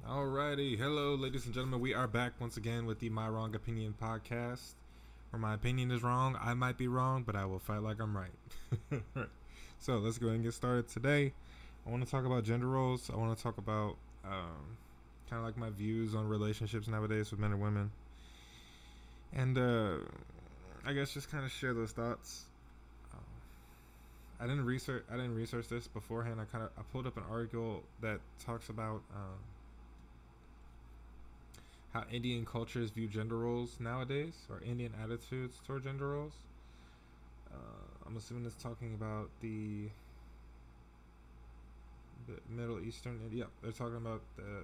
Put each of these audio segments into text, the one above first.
Alrighty, hello, ladies and gentlemen. We are back once again with the My Wrong Opinion podcast. Where my opinion is wrong, I might be wrong, but I will fight like I'm right. So let's go ahead and get started today. I want to talk about gender roles. I want to talk about kind of like my views on relationships nowadays with men and women, and I guess just kind of share those thoughts. I didn't research this beforehand. I pulled up an article that talks about how Indian cultures view gender roles nowadays, or Indian attitudes toward gender roles. I'm assuming it's talking about the Middle Eastern. Yeah, they're talking about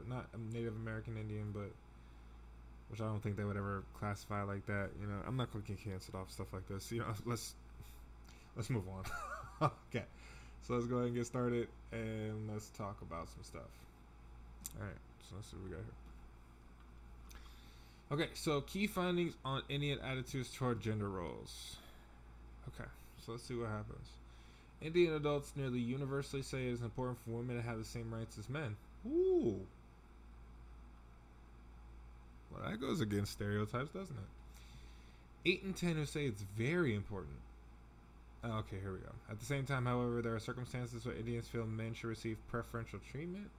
not Native American Indian, but which I don't think they would ever classify like that. You know, I'm not going to get canceled off stuff like this. You know, let's move on. Okay, so let's go ahead and get started, and let's talk about some stuff. All right, so let's see what we got here. Okay, so key findings on Indian attitudes toward gender roles. Okay, so let's see what happens. Indian adults nearly universally say it is important for women to have the same rights as men. Ooh. Well, that goes against stereotypes, doesn't it? 8 in 10 who say it's very important. Okay, here we go. At the same time, however, there are circumstances where Indians feel men should receive preferential treatment.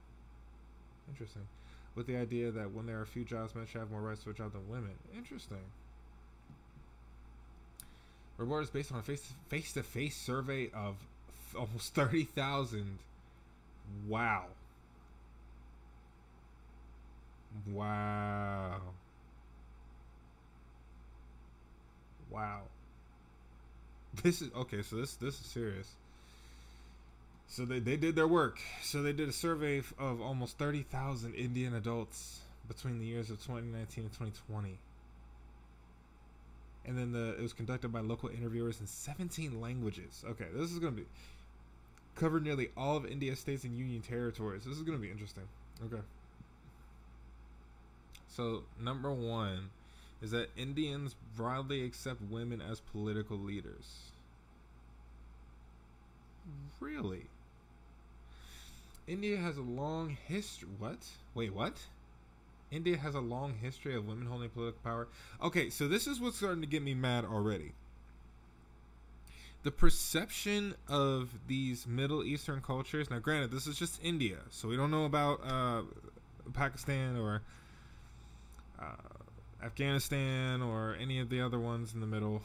Interesting. With the idea that when there are few jobs, men should have more rights to a job than women. Interesting. Report is based on a face-to-face survey of almost 30,000. Wow. Wow. Wow. This is okay. So this is serious. So they did their work. So they did a survey of almost 30,000 Indian adults between the years of 2019 and 2020. And then it was conducted by local interviewers in 17 languages. Okay, this is going to be covered nearly all of India's states and union territories. This is going to be interesting. Okay. So number one is that Indians broadly accept women as political leaders. Really? India has a long history. What? Wait, what? India has a long history of women holding political power. Okay, so this is what's starting to get me mad already. The perception of these Middle Eastern cultures. Now, granted, this is just India, so we don't know about Pakistan or Afghanistan or any of the other ones in the middle.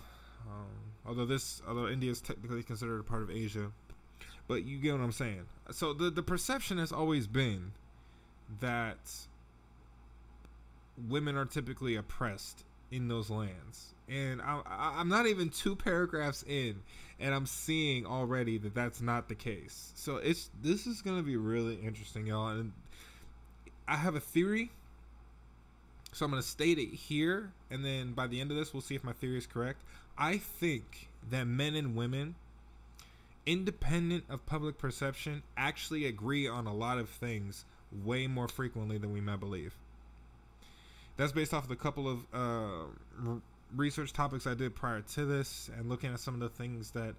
Although India is technically considered a part of Asia. But you get what I'm saying. So the perception has always been that women are typically oppressed in those lands. And I'm not even 2 paragraphs in, and I'm seeing already that that's not the case. So this is going to be really interesting, y'all. And I have a theory. So I'm going to state it here, and then by the end of this, we'll see if my theory is correct. I think that men and women, independent of public perception, actually agree on a lot of things way more frequently than we might believe. That's based off of a couple of research topics I did prior to this, and looking at some of the things that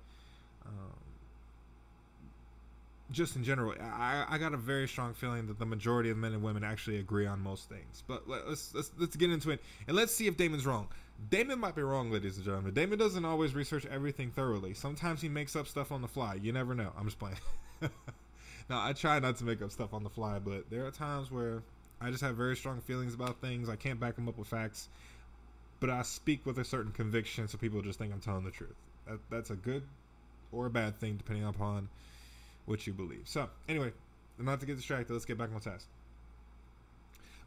just in general, I got a very strong feeling that the majority of men and women actually agree on most things. But let's get into it, and let's see if Damon's wrong. Damon might be wrong, ladies and gentlemen. Damon doesn't always research everything thoroughly. Sometimes he makes up stuff on the fly. You never know. I'm just playing. Now, I try not to make up stuff on the fly, but there are times where I just have very strong feelings about things. I can't back them up with facts, but I speak with a certain conviction, so people just think I'm telling the truth. That's a good or a bad thing, depending upon what you believe. So, anyway, not to get distracted, let's get back on task.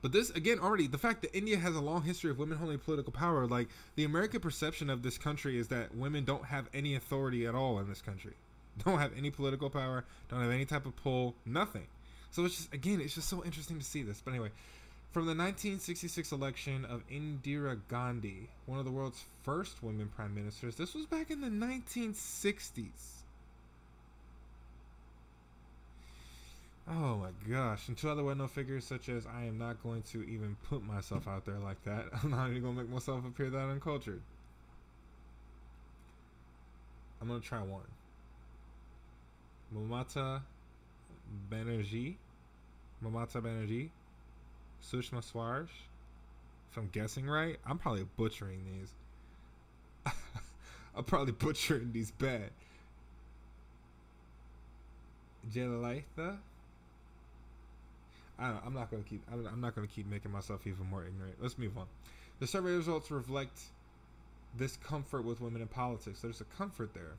But this, again, already, the fact that India has a long history of women holding political power, like, the American perception of this country is that women don't have any authority at all in this country. Don't have any political power, don't have any type of pull, nothing. So it's just, again, it's just so interesting to see this. But anyway, from the 1966 election of Indira Gandhi, one of the world's first women prime ministers, this was back in the 1960s. Oh my gosh. And 2 other well-known figures such as, I am not going to even put myself out there like that. I'm not even going to make myself appear that uncultured. I'm going to try one. Mamata Banerjee. Sushma Swaraj. If I'm guessing right, I'm probably butchering these. I'm probably butchering these bad. Jelalitha. I don't know, I'm not gonna keep making myself even more ignorant. Let's move on. The survey results reflect this comfort with women in politics. There's a comfort there.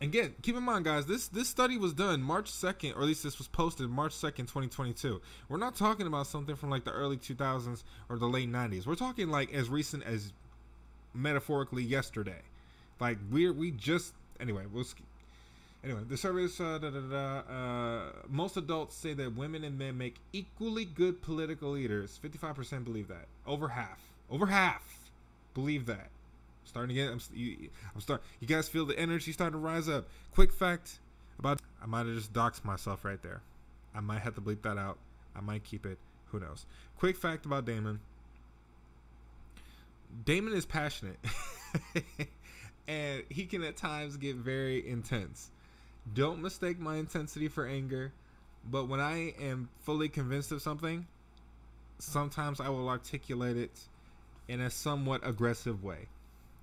Again, keep in mind, guys, this study was done March 2nd, or at least this was posted March 2nd, 2022. We're not talking about something from like the early 2000s or the late 90s. We're talking like as recent as metaphorically yesterday. Like we just anyway. Anyway, the surveys. Most adults say that women and men make equally good political leaders. 55% believe that. Over half believe that. Starting to get, you guys feel the energy starting to rise up. Quick fact about, I might have just doxed myself right there. I might have to bleep that out. I might keep it. Who knows? Quick fact about Damon. Damon is passionate. And he can at times get very intense. Don't mistake my intensity for anger. But when I am fully convinced of something, sometimes I will articulate it in a somewhat aggressive way.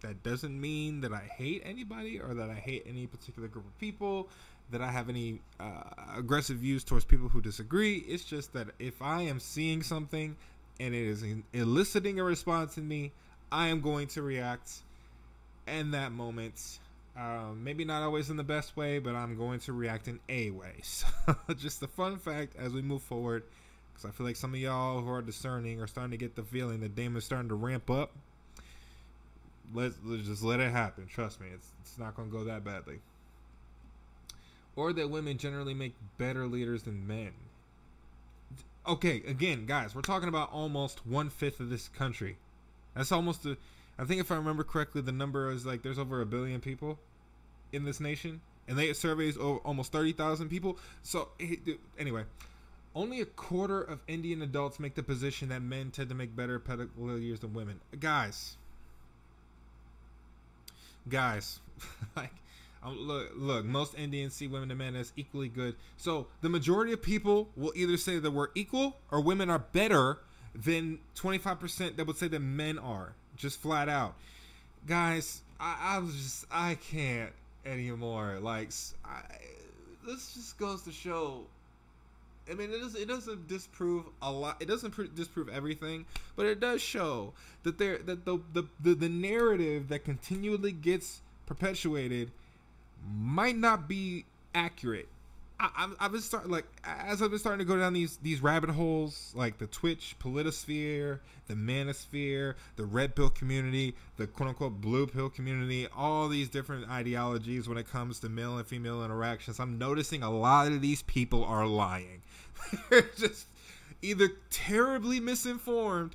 That doesn't mean that I hate anybody or that I hate any particular group of people, that I have any aggressive views towards people who disagree. It's just that if I am seeing something and it is eliciting a response in me, I am going to react in that moment. Maybe not always in the best way, but I'm going to react in a way. So just a fun fact as we move forward, because I feel like some of y'all who are discerning are starting to get the feeling that Damon's starting to ramp up. Let's just let it happen. Trust me, it's not going to go that badly. Or that women generally make better leaders than men. Okay, again, guys, we're talking about almost 1/5 of this country. That's almost I think if I remember correctly, the number is like there's over 1 billion people in this nation, and they surveys almost 30,000 people. So anyway, only a quarter of Indian adults make the position that men tend to make better political leaders than women. Guys, like, look, most Indians see women and men as equally good. So the majority of people will either say that we're equal or women are better than 25% that would say that men are. Just flat out. Guys, I can't anymore. Like, this just goes to show, I mean, it doesn't disprove a lot. It doesn't disprove everything, but it does show that the narrative that continually gets perpetuated might not be accurate. I've been as I've been starting to go down these rabbit holes, like the Twitch politosphere, the manosphere, the red pill community, the quote unquote blue pill community, all these different ideologies when it comes to male and female interactions. I'm noticing a lot of these people are lying. They're just either terribly misinformed,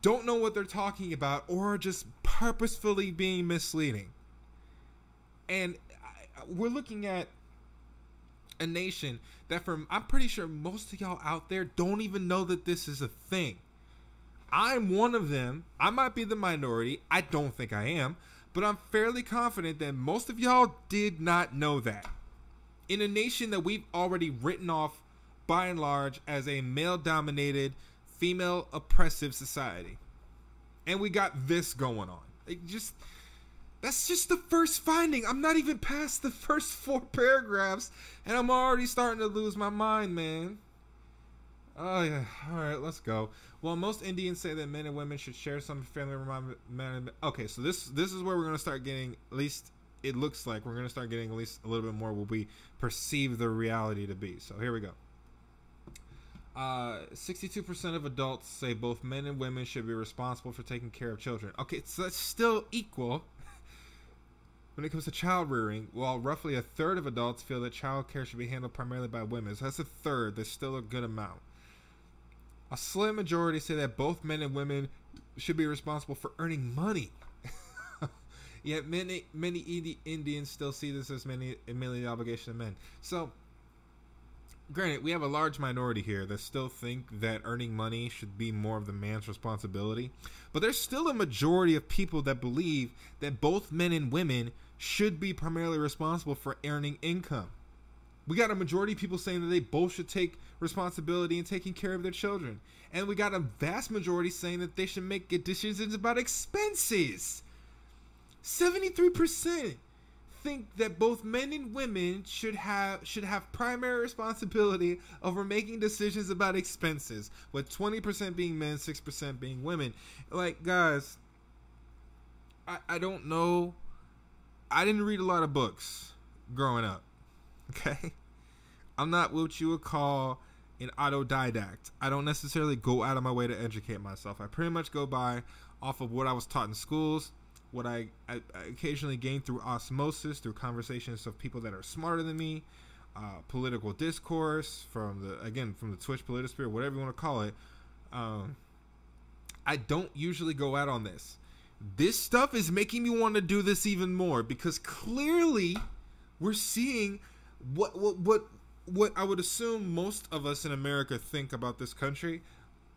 don't know what they're talking about, or just purposefully being misleading. And we're looking at a nation that, I'm pretty sure most of y'all out there don't even know that this is a thing. I'm one of them. I might be the minority. I don't think I am, but I'm fairly confident that most of y'all did not know that. In a nation that we've already written off by and large as a male-dominated, female oppressive society. And we got this going on. That's just the first finding. I'm not even past the first 4 paragraphs, and I'm already starting to lose my mind, man. Oh, yeah. All right, let's go. Well, most Indians say that men and women should share some family man. Okay, so this is where we're going to start getting, at least it looks like we're going to start getting at least a little bit more what we perceive the reality to be. So here we go. 62% of adults say both men and women should be responsible for taking care of children. Okay, so that's still equal. When it comes to child rearing, while roughly a third of adults feel that child care should be handled primarily by women. So that's a third. That's still a good amount. A slim majority say that both men and women should be responsible for earning money. Yet many Indians still see this as mainly the obligation of men. So, granted, we have a large minority here that still think that earning money should be more of the man's responsibility. But there's still a majority of people that believe that both men and women should be primarily responsible for earning income. We got a majority of people saying that they both should take responsibility in taking care of their children. And we got a vast majority saying that they should make decisions about expenses. 73% think that both men and women should have primary responsibility over making decisions about expenses, with 20% being men, 6% being women. Like, guys, I don't know. I didn't read a lot of books growing up. Okay? I'm not what you would call an autodidact. I don't necessarily go out of my way to educate myself. I pretty much go by off of what I was taught in schools, what I occasionally gain through osmosis, through conversations of people that are smarter than me, political discourse from the Twitch Politisphere, whatever you want to call it. I don't usually go out on this. This stuff is making me want to do this even more, because clearly we're seeing what I would assume most of us in America think about this country.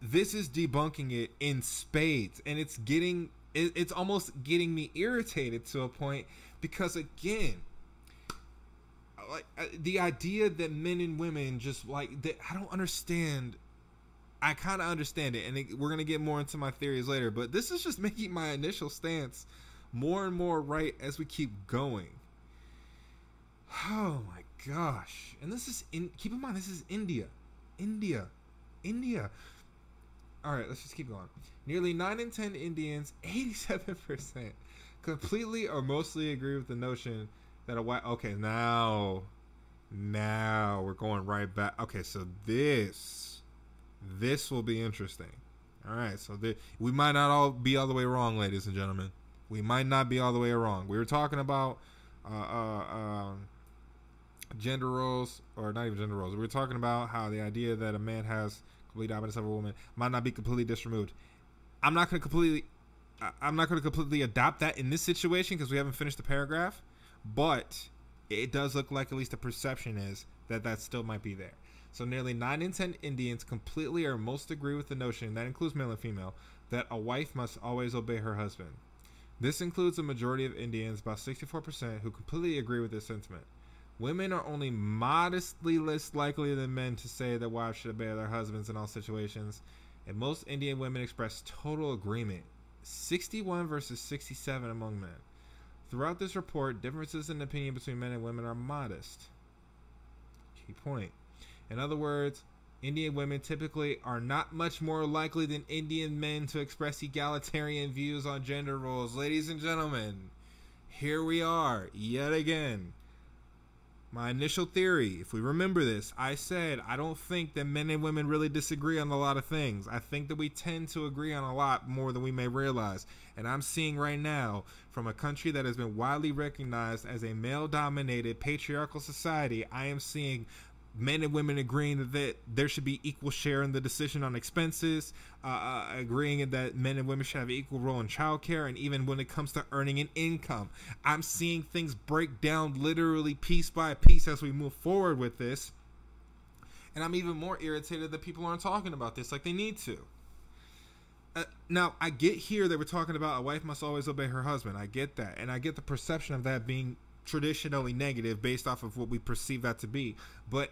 This is debunking it in spades, and it's almost getting me irritated to a point, because again, like the idea that men and women just like that, I don't understand. I kind of understand it, and we're going to get more into my theories later, but this is just making my initial stance more and more right as we keep going. Oh my gosh. And this is keep in mind, this is India. All right, let's just keep going. Nearly 9 in 10 Indians, 87%, completely or mostly agree with the notion that a white... Okay, now we're going right back. Okay, so this will be interesting. All right, so we might not all be all the way wrong, ladies and gentlemen. We might not be all the way wrong. We were talking about gender roles, or not even gender roles. We were talking about how the idea that a man has complete dominance of a woman might not be completely disremoved. I'm not going to completely adopt that in this situation because we haven't finished the paragraph, but it does look like at least the perception is that still might be there. So nearly 9 in 10 Indians completely or most agree with the notion, that includes male and female, that a wife must always obey her husband. This includes a majority of Indians, about 64%, who completely agree with this sentiment. Women are only modestly less likely than men to say that wives should obey their husbands in all situations, and most Indian women express total agreement, 61 versus 67 among men. Throughout this report, differences in opinion between men and women are modest. Key point. In other words, Indian women typically are not much more likely than Indian men to express egalitarian views on gender roles. Ladies and gentlemen, here we are, yet again. My initial theory, if we remember this, I said I don't think that men and women really disagree on a lot of things. I think that we tend to agree on a lot more than we may realize. And I'm seeing right now, from a country that has been widely recognized as a male-dominated patriarchal society, I am seeing men and women agreeing that there should be equal share in the decision on expenses, agreeing that men and women should have an equal role in childcare, and even when it comes to earning an income. I'm seeing things break down literally piece by piece as we move forward with this. And I'm even more irritated that people aren't talking about this like they need to. Now, I get here that we're talking about a wife must always obey her husband. I get that. And I get the perception of that being traditionally negative based off of what we perceive that to be. But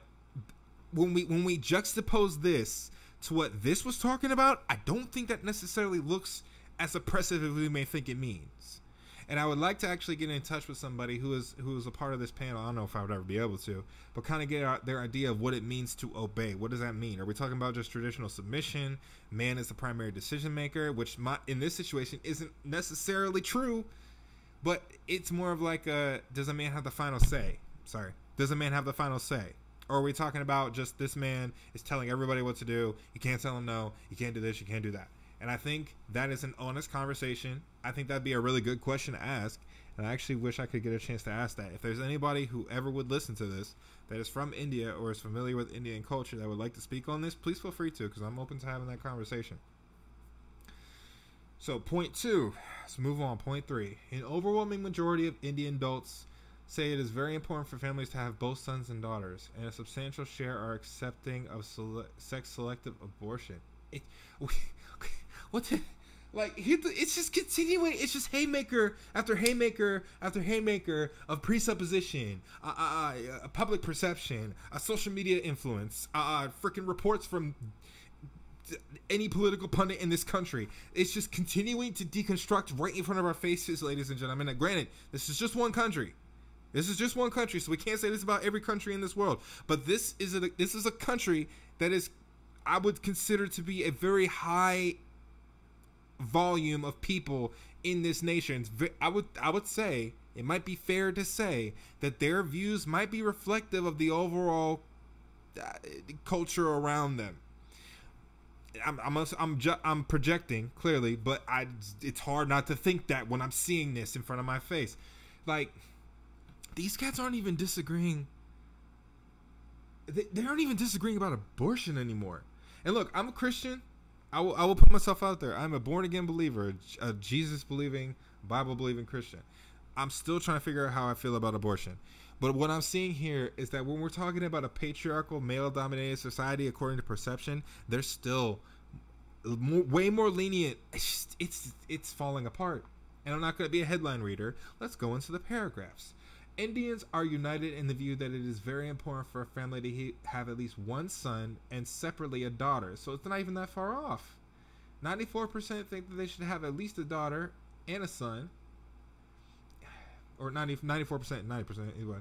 when we juxtapose this to what this was talking about, I don't think that necessarily looks as oppressive as we may think it means. And I would like to actually get in touch with somebody who is a part of this panel. I don't know if I would ever be able to, but kind of get their idea of what it means to obey. What does that mean? Are we talking about just traditional submission? Man is the primary decision maker, which in this situation isn't necessarily true, but it's more of like does a man have the final say? Does a man have the final say? Or are we talking about just this man is telling everybody what to do? You can't tell him no. You can't do this. You can't do that. And I think that is an honest conversation. I think that'd be a really good question to ask. And I actually wish I could get a chance to ask that. If there's anybody who ever would listen to this that is from India or is familiar with Indian culture that would like to speak on this, please feel free to, because I'm open to having that conversation. So point 2, let's move on. Point 3, an overwhelming majority of Indian adults say it is very important for families to have both sons and daughters, and a substantial share are accepting of sex-selective abortion. Like it's just continuing. It's just haymaker after haymaker after haymaker of presupposition, public perception, social media influence, freaking reports from any political pundit in this country. It's just continuing to deconstruct right in front of our faces, ladies and gentlemen. Now, granted, this is just one country. This is just one country, so we can't say this about every country in this world. But this is a country that is, I would consider to be a very high volume of people in this nation. I would say it might be fair to say that their views might be reflective of the overall culture around them. I'm projecting clearly, but it's hard not to think that when I'm seeing this in front of my face. Like, these cats aren't even disagreeing. They aren't even disagreeing about abortion anymore. And look, I'm a Christian. I will put myself out there. I'm a born again believer, a Jesus believing, Bible believing Christian. I'm still trying to figure out how I feel about abortion. But what I'm seeing here is that when we're talking about a patriarchal, male-dominated society, according to perception, they're still way more lenient. It's falling apart. And I'm not going to be a headline reader. Let's go into the paragraphs. Indians are united in the view that it is very important for a family to have at least one son and separately a daughter. So it's not even that far off. 94% think that they should have at least a daughter and a son. Or 94%, 90% anyway.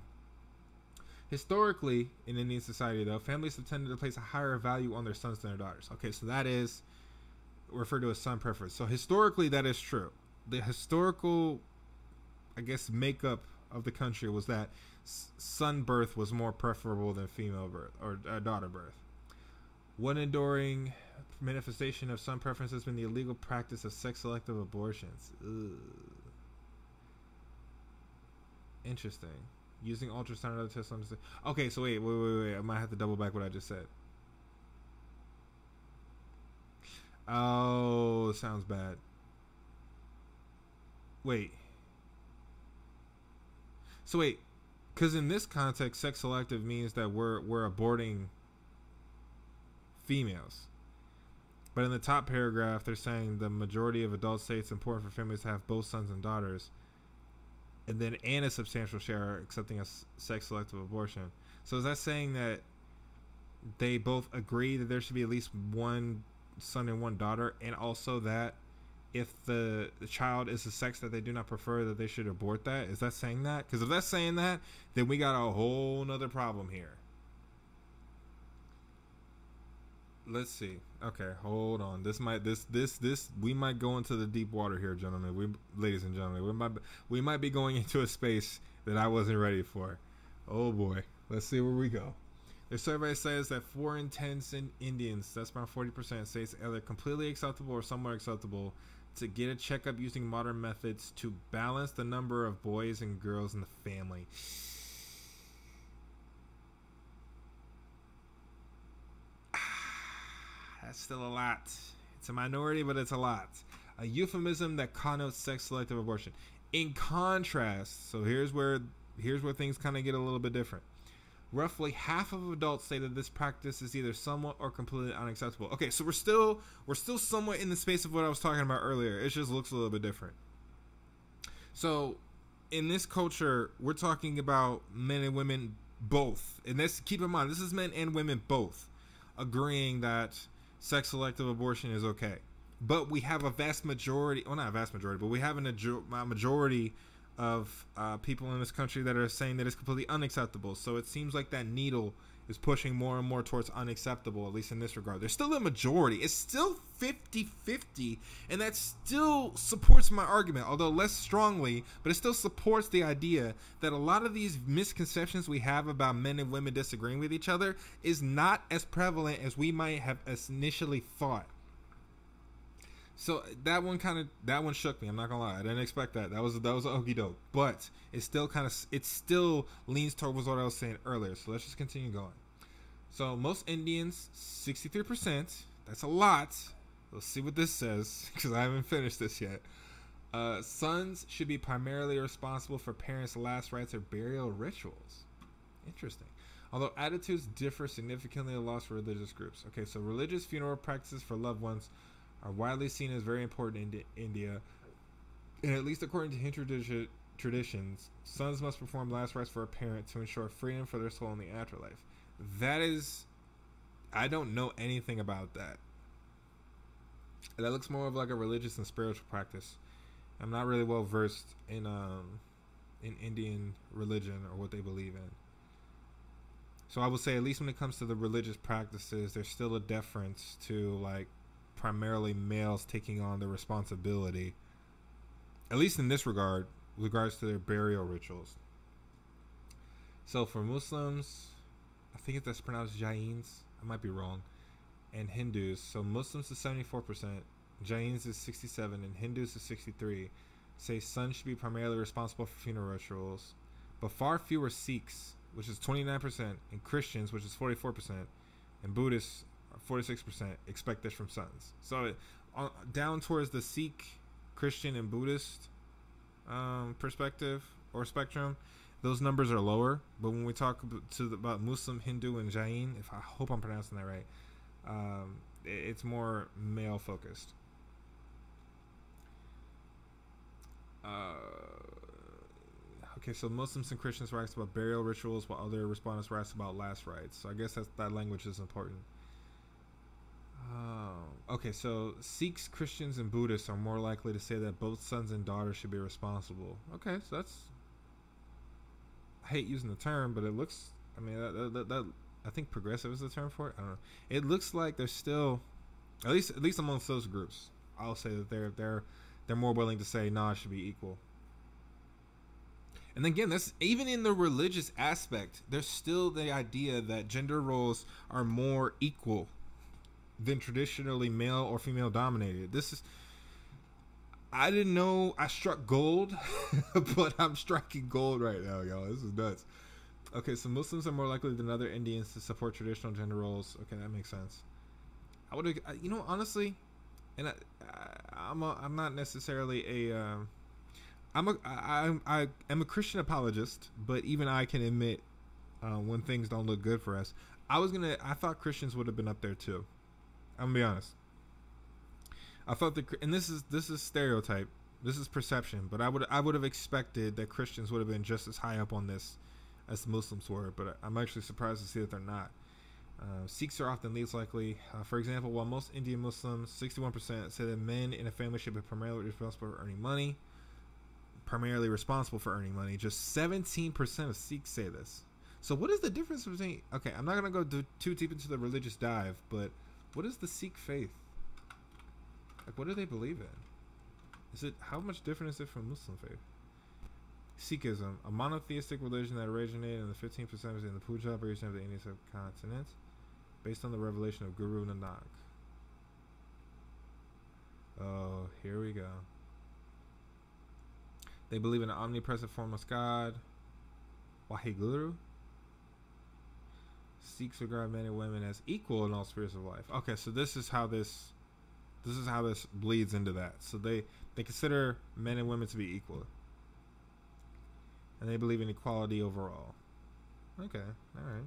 Historically, in Indian society, though, families have tended to place a higher value on their sons than their daughters. Okay, so that is referred to as son preference. So historically, that is true. The historical, I guess, makeup of the country was that son birth was more preferable than female birth or daughter birth. One enduring manifestation of son preference has been the illegal practice of sex-selective abortions. Ugh. Interesting. Using ultrasound and other tests. Okay, so wait. I might have to double back what I just said. Oh, sounds bad. Wait. So wait, because in this context, sex selective means that we're aborting females. But in the top paragraph, they're saying the majority of adults say it's important for families to have both sons and daughters. And a substantial share are accepting a sex-selective abortion. So is that saying that they both agree that there should be at least one son and one daughter, and also that if the child is a sex that they do not prefer, that they should abort that? Is that saying that? Because if that's saying that, then we got a whole nother problem here. Let's see. Okay, hold on. We might go into the deep water here, gentlemen. Ladies and gentlemen, we might be going into a space that I wasn't ready for. Oh boy. Let's see where we go. The survey says that 4 in 10 Indians, that's about 40%, say it's either completely acceptable or somewhat acceptable to get a checkup using modern methods to balance the number of boys and girls in the family. That's still a lot. It's a minority, but it's a lot. A euphemism that connotes sex-selective abortion. In contrast, so here's where things kind of get a little bit different. Roughly half of adults say that this practice is either somewhat or completely unacceptable. Okay, so we're still somewhat in the space of what I was talking about earlier. It just looks a little bit different. So, in this culture, we're talking about men and women both. And keep in mind, this is men and women both agreeing that sex-selective abortion is okay. But we have a vast majority, well, not a vast majority, but we have a majority of people in this country that are saying that it's completely unacceptable. So it seems like that needle is pushing more and more towards unacceptable, at least in this regard. There's still a majority. It's still 50-50, and that still supports my argument, although less strongly, but it still supports the idea that a lot of these misconceptions we have about men and women disagreeing with each other is not as prevalent as we might have initially thought. So that one shook me. I'm not gonna lie. I didn't expect that. That was a okey doke. But it still leans towards what I was saying earlier. So let's just continue going. So most Indians, 63%. That's a lot. Let's see what this says, because I haven't finished this yet. Sons should be primarily responsible for parents' last rites or burial rituals. Interesting. Although attitudes differ significantly across religious groups. Okay, so religious funeral practices for loved ones are widely seen as very important in India, and at least according to Hindu traditions, sons must perform last rites for a parent to ensure freedom for their soul in the afterlife. That is, I don't know anything about that. That looks more of like a religious and spiritual practice. I'm not really well versed in Indian religion or what they believe in. So I would say, at least when it comes to the religious practices, there's still a deference to like primarily males taking on the responsibility, at least in this regard, with regards to their burial rituals. So for Muslims, I think that's pronounced Jains. I might be wrong. And Hindus, so Muslims is 74%, Jains is 67%, and Hindus is 63%. Say sons should be primarily responsible for funeral rituals, but far fewer Sikhs, which is 29%, and Christians, which is 44%, and Buddhists, 46%, expect this from sons. So down towards the Sikh, Christian, and Buddhist perspective or spectrum, those numbers are lower. But when we talk about Muslim, Hindu, and Jain, if I hope I'm pronouncing that right, it's more male focused. Okay, so Muslims and Christians write about burial rituals, while other respondents write about last rites. So I guess that language is important. Okay, so Sikhs, Christians, and Buddhists are more likely to say that both sons and daughters should be responsible. Okay, so that's, I hate using the term, but it looks, I mean, that I think progressive is the term for it. I don't know. It looks like there's still, at least amongst those groups, I'll say that they're more willing to say, nah, it should be equal. And again, that's even in the religious aspect. There's still the idea that gender roles are more equal than traditionally male or female dominated. This is, I didn't know I struck gold, but I'm striking gold right now, y'all. This is nuts. Okay, so Muslims are more likely than other Indians to support traditional gender roles. Okay, that makes sense. I would, honestly, and I'm not necessarily I am a Christian apologist, but even I can admit when things don't look good for us. I thought Christians would have been up there too. I'm gonna be honest. I thought and this is stereotype, this is perception, but I would have expected that Christians would have been just as high up on this as the Muslims were, but I'm actually surprised to see that they're not. Sikhs are often least likely. For example, while most Indian Muslims, 61%, say that men in a family should be primarily responsible for earning money, just 17% of Sikhs say this. So what is the difference between, okay, I'm not going to go too deep into the religious dive, but what is the Sikh faith? Like, what do they believe in? How much different is it from Muslim faith? Sikhism, a monotheistic religion that originated in the 15th century in the Punjab region of the Indian subcontinent, based on the revelation of Guru Nanak. Oh, here we go. They believe in an omnipresent formless God, Waheguru. Sikhs regard men and women as equal in all spheres of life. Okay, so this is how this bleeds into that. So they consider men and women to be equal, and they believe in equality overall. Okay, all right.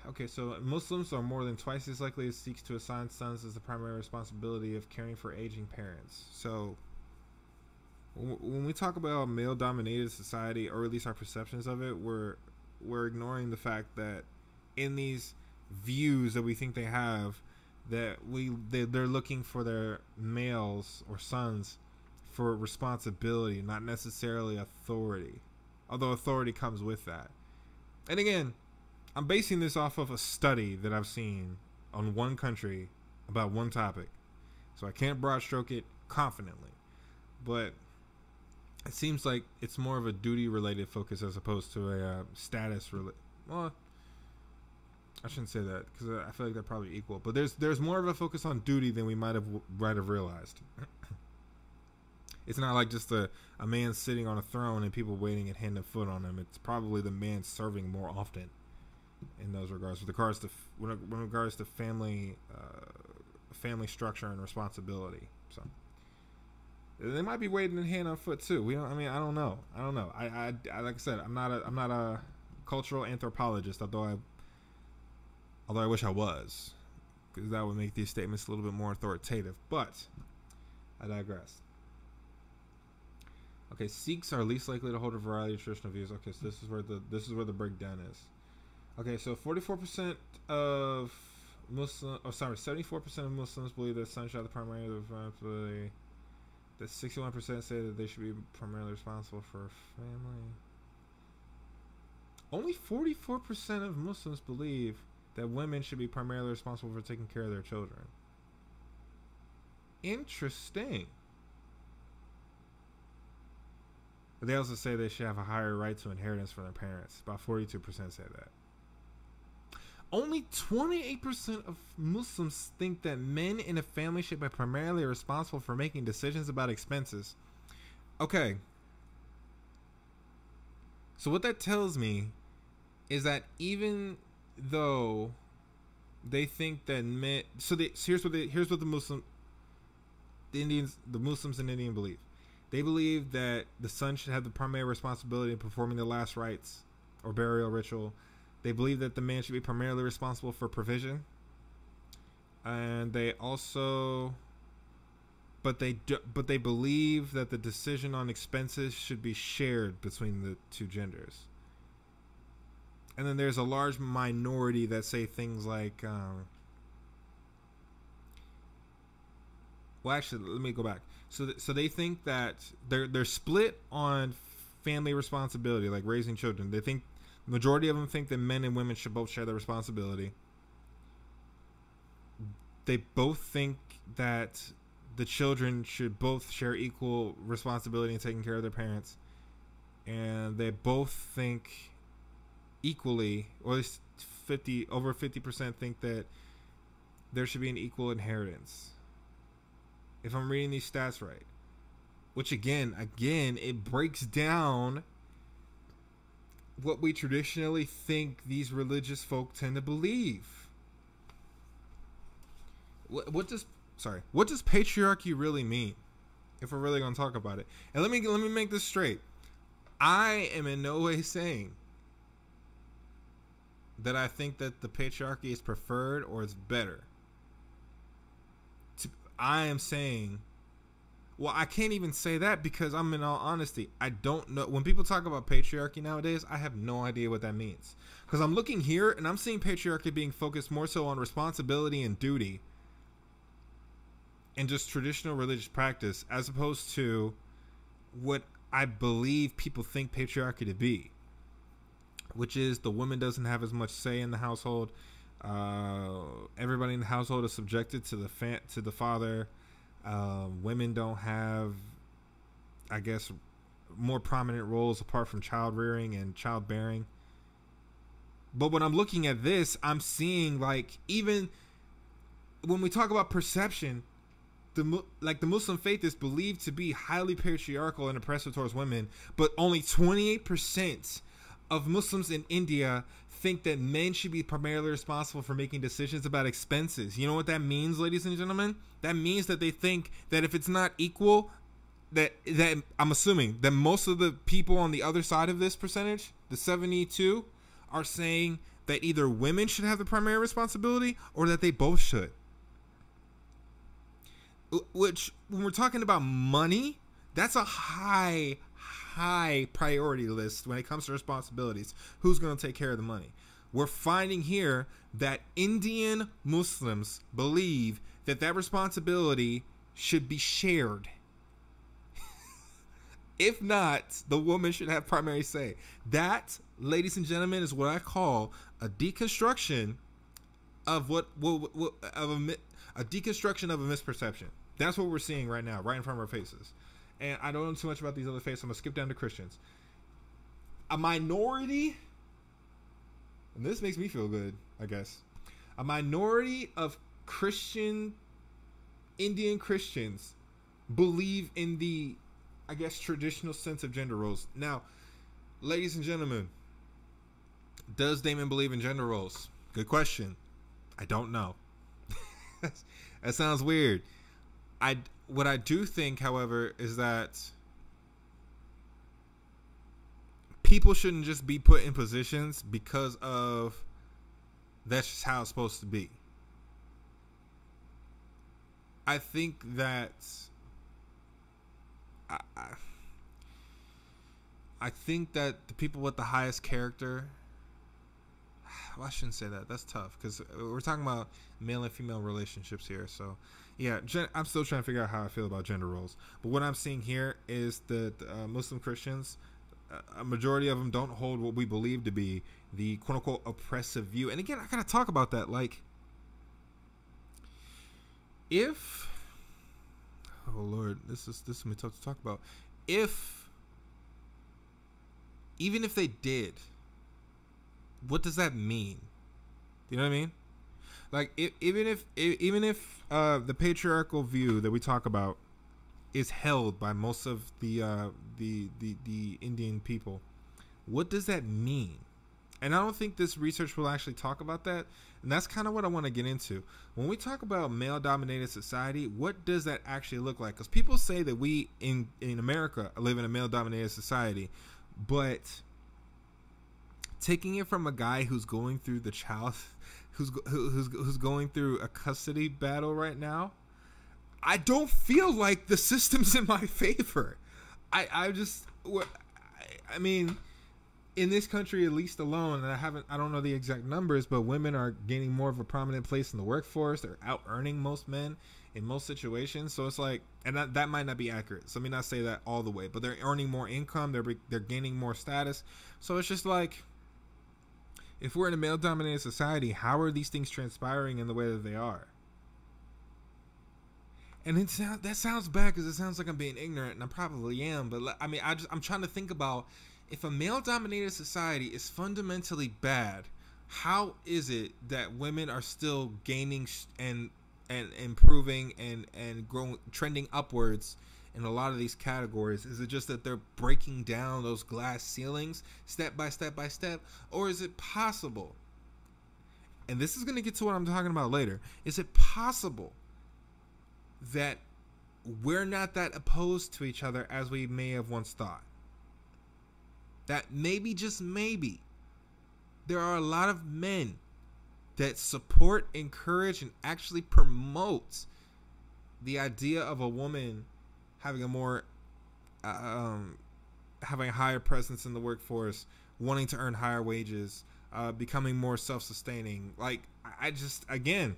Okay, so Muslims are more than twice as likely as Sikhs to assign sons as the primary responsibility of caring for aging parents. So when we talk about male-dominated society, or at least our perceptions of it, we're ignoring the fact that in these views that we think they have, that they're looking for their males or sons for responsibility, not necessarily authority, although authority comes with that. And again, I'm basing this off of a study that I've seen on one country about one topic, so I can't broad stroke it confidently, but it seems like it's more of a duty related focus as opposed to a status related. Well, I shouldn't say that, because I feel like they're probably equal, but there's more of a focus on duty than we might have realized. It's not like just a man sitting on a throne and people waiting at hand and foot on him. It's probably the man serving more often in those regards, with regards to family structure and responsibility. So they might be waiting in hand and foot too. I don't know. I like I said, I'm not a cultural anthropologist, although I wish I was. because that would make these statements a little bit more authoritative. But I digress. Okay, Sikhs are least likely to hold a variety of traditional views. Okay, so this is where the breakdown is. Okay, so 44% of 74% of Muslims believe that sons should have the primary responsibility. That 61% say that they should be primarily responsible for family. Only 44% of Muslims believe that women should be primarily responsible for taking care of their children. Interesting. But they also say they should have a higher right to inheritance from their parents. About 42% say that. Only 28% of Muslims think that men in a family should be primarily responsible for making decisions about expenses. Okay. So what that tells me is that even though they think that men, here's what the Muslims and Indians believe. They believe that the son should have the primary responsibility in performing the last rites or burial ritual. They believe that the man should be primarily responsible for provision. And they also, but they believe that the decision on expenses should be shared between the two genders. And then there's a large minority that say things like, well, actually, let me go back. So they think that they're split on family responsibility, like raising children. They think the majority of them think that men and women should both share the responsibility. They both think that the children should both share equal responsibility in taking care of their parents. And they both think equally, or at least over 50% think that there should be an equal inheritance. If I'm reading these stats right. Which again, it breaks down what we traditionally think these religious folk tend to believe. What does patriarchy really mean? If we're really going to talk about it. And let me make this straight. I am in no way saying that I think that the patriarchy is preferred or it's better. I am saying, well, I can't even say that because I'm in all honesty, I don't know. When people talk about patriarchy nowadays, I have no idea what that means. Because I'm looking here and I'm seeing patriarchy being focused more so on responsibility and duty and just traditional religious practice as opposed to what I believe people think patriarchy to be, which is the woman doesn't have as much say in the household. Everybody in the household is subjected to the father. Women don't have, I guess, more prominent roles apart from child rearing and childbearing. But when I'm looking at this, I'm seeing, like, even when we talk about perception, the Muslim faith is believed to be highly patriarchal and oppressive towards women, but only 28% of Muslims in India think that men should be primarily responsible for making decisions about expenses. You know what that means, ladies and gentlemen? That means that they think that if it's not equal, that I'm assuming that most of the people on the other side of this percentage, the 72, are saying that either women should have the primary responsibility or that they both should. Which, when we're talking about money, that's a high priority list when it comes to responsibilities. Who's going to take care of the money? We're finding here that Indian Muslims believe that responsibility should be shared. If not, the woman should have primary say. That, ladies and gentlemen, is what I call a deconstruction of a deconstruction of a misperception. That's what we're seeing right now, right in front of our faces. And I don't know too much about these other faiths. I'm going to skip down to Christians. A minority, and this makes me feel good, I guess. A minority of Indian Christians believe in the, I guess, traditional sense of gender roles. Now, ladies and gentlemen, does Damon believe in gender roles? Good question. I don't know. That sounds weird. What I do think, however, is that people shouldn't just be put in positions because of that's just how it's supposed to be. I think that I think that the people with the highest character. Well, I shouldn't say that. That's tough because we're talking about male and female relationships here. So, yeah, I'm still trying to figure out how I feel about gender roles. But what I'm seeing here is that Muslim Christians, a majority of them don't hold what we believe to be the quote-unquote oppressive view. And again, I gotta talk about that. Like, if, oh Lord, this is gonna be tough to talk about. Even if they did, what does that mean? You know what I mean? Like, even if the patriarchal view that we talk about is held by most of the Indian people, what does that mean? And I don't think this research will actually talk about that. And that's kind of what I want to get into. When we talk about male-dominated society, what does that actually look like? Because people say that we in America live in a male-dominated society, but taking it from a guy who's going through who's going through a custody battle right now, I don't feel like the system's in my favor. I mean, in this country, at least alone, and I don't know the exact numbers, but women are gaining more of a prominent place in the workforce. They're out earning most men in most situations. So it's like, and that might not be accurate. So let me not say that all the way, but they're earning more income. They're gaining more status. So it's just like, if we're in a male-dominated society, how are these things transpiring in the way that they are? And that sounds bad because it sounds like I'm being ignorant, and I probably am. But I mean, I'm trying to think about, if a male-dominated society is fundamentally bad, how is it that women are still gaining and improving and growing, trending upwards in a lot of these categories? Is it just that they're breaking down those glass ceilings step by step by step? Or is it possible, and this is going to get to what I'm talking about later, is it possible that we're not that opposed to each other as we may have once thought? That maybe, just maybe, there are a lot of men that support, encourage, and actually promote the idea of a woman having a more, having a higher presence in the workforce, wanting to earn higher wages, becoming more self-sustaining. Like, I just, again,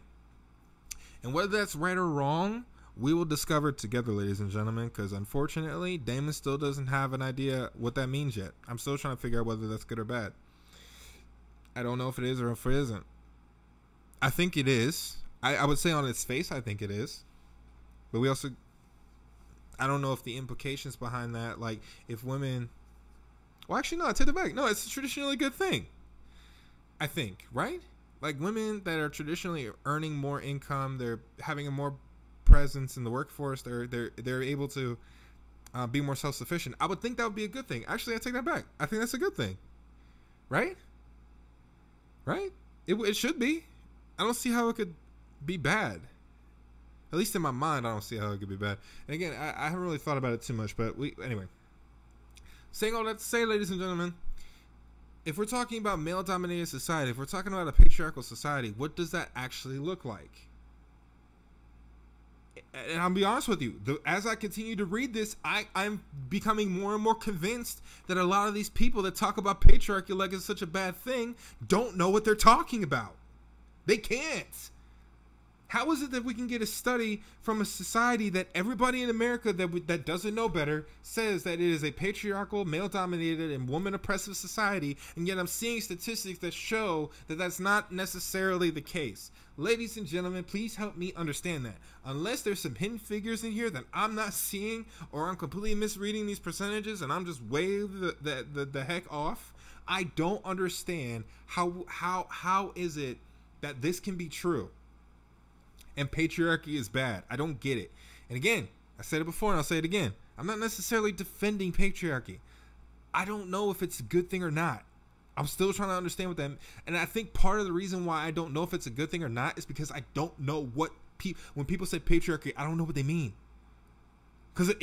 and whether that's right or wrong, we will discover together, ladies and gentlemen, because unfortunately, Damon still doesn't have an idea what that means yet. I'm still trying to figure out whether that's good or bad. I don't know if it is or if it isn't. I think it is. I would say on its face, I think it is. But we also, I don't know if the implications behind that, like if women, well, actually, no, I take it back. No, it's a traditionally good thing. I think, right? Like women that are traditionally earning more income, they're having a more presence in the workforce, they're able to be more self-sufficient. I would think that would be a good thing. Actually, I take that back. I think that's a good thing. Right? It should be. I don't see how it could be bad. At least in my mind, I don't see how it could be bad. And again, I haven't really thought about it too much, but anyway. Saying all that to say, ladies and gentlemen, if we're talking about male-dominated society, if we're talking about a patriarchal society, what does that actually look like? And I'll be honest with you, as I continue to read this, I'm becoming more and more convinced that a lot of these people that talk about patriarchy like it's such a bad thing don't know what they're talking about. They can't. How is it that we can get a study from a society that everybody in America that doesn't know better says that it is a patriarchal, male-dominated, and woman-oppressive society, and yet I'm seeing statistics that show that that's not necessarily the case? Ladies and gentlemen, please help me understand that. Unless there's some hidden figures in here that I'm not seeing, or I'm completely misreading these percentages and I'm just way the heck off, I don't understand how is it that this can be true. And patriarchy is bad. I don't get it. And again, I said it before and I'll say it again. I'm not necessarily defending patriarchy. I don't know if it's a good thing or not. I'm still trying to understand what that. And I think part of the reason why I don't know if it's a good thing or not is because I don't know what when people say patriarchy, I don't know what they mean. Because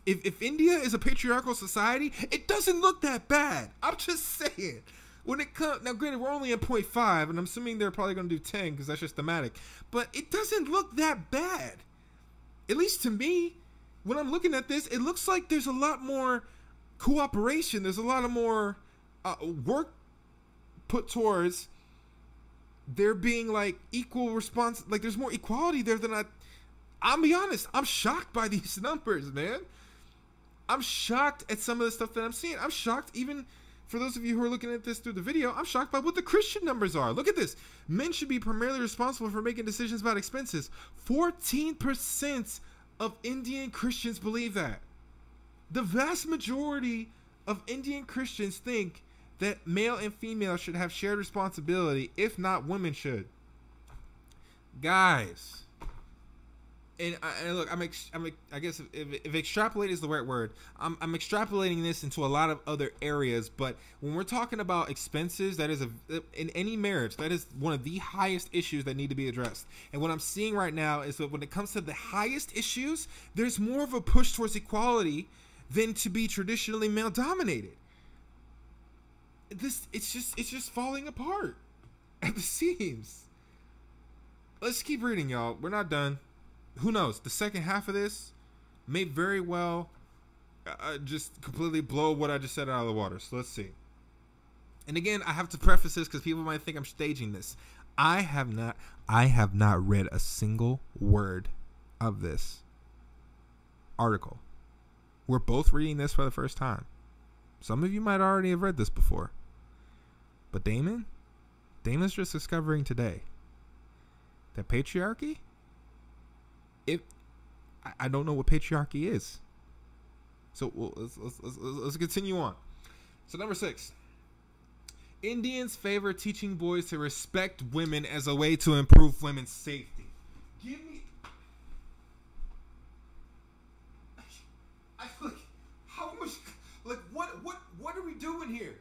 if India is a patriarchal society, it doesn't look that bad. I'm just saying. When it comes, now granted, we're only at 0.5, and I'm assuming they're probably going to do 10 because that's just thematic. But it doesn't look that bad. at least to me, when I'm looking at this, it looks like there's a lot more cooperation. There's a lot of more work put towards there being like equal response. Like there's more equality there than I'll be honest. I'm shocked by these numbers, man. I'm shocked at some of the stuff that I'm seeing. I'm shocked even for those of you who are looking at this through the video. I'm shocked by what the Christian numbers are. Look at this. Men should be primarily responsible for making decisions about expenses. 14% of Indian Christians believe that. The vast majority of Indian Christians think that male and female should have shared responsibility. If not, women should. Guys. And look, I guess if extrapolate is the right word, I'm extrapolating this into a lot of other areas. But when we're talking about expenses, that is in any marriage, that is one of the highest issues that need to be addressed. And what I'm seeing right now is that when it comes to the highest issues, there's more of a push towards equality than to be traditionally male dominated. It's just falling apart at the seams. Let's keep reading, y'all. We're not done. Who knows? The second half of this may very well just completely blow what I just said out of the water. So let's see. And again, I have to preface this because people might think I'm staging this. I have not read a single word of this article. We're both reading this for the first time. Some of you might already have read this before. But Damon's just discovering today that patriarchy, I don't know what patriarchy is. So let's continue on. So number 6. Indians favor teaching boys to respect women as a way to improve women's safety. Give me... how much... Like, what are we doing here?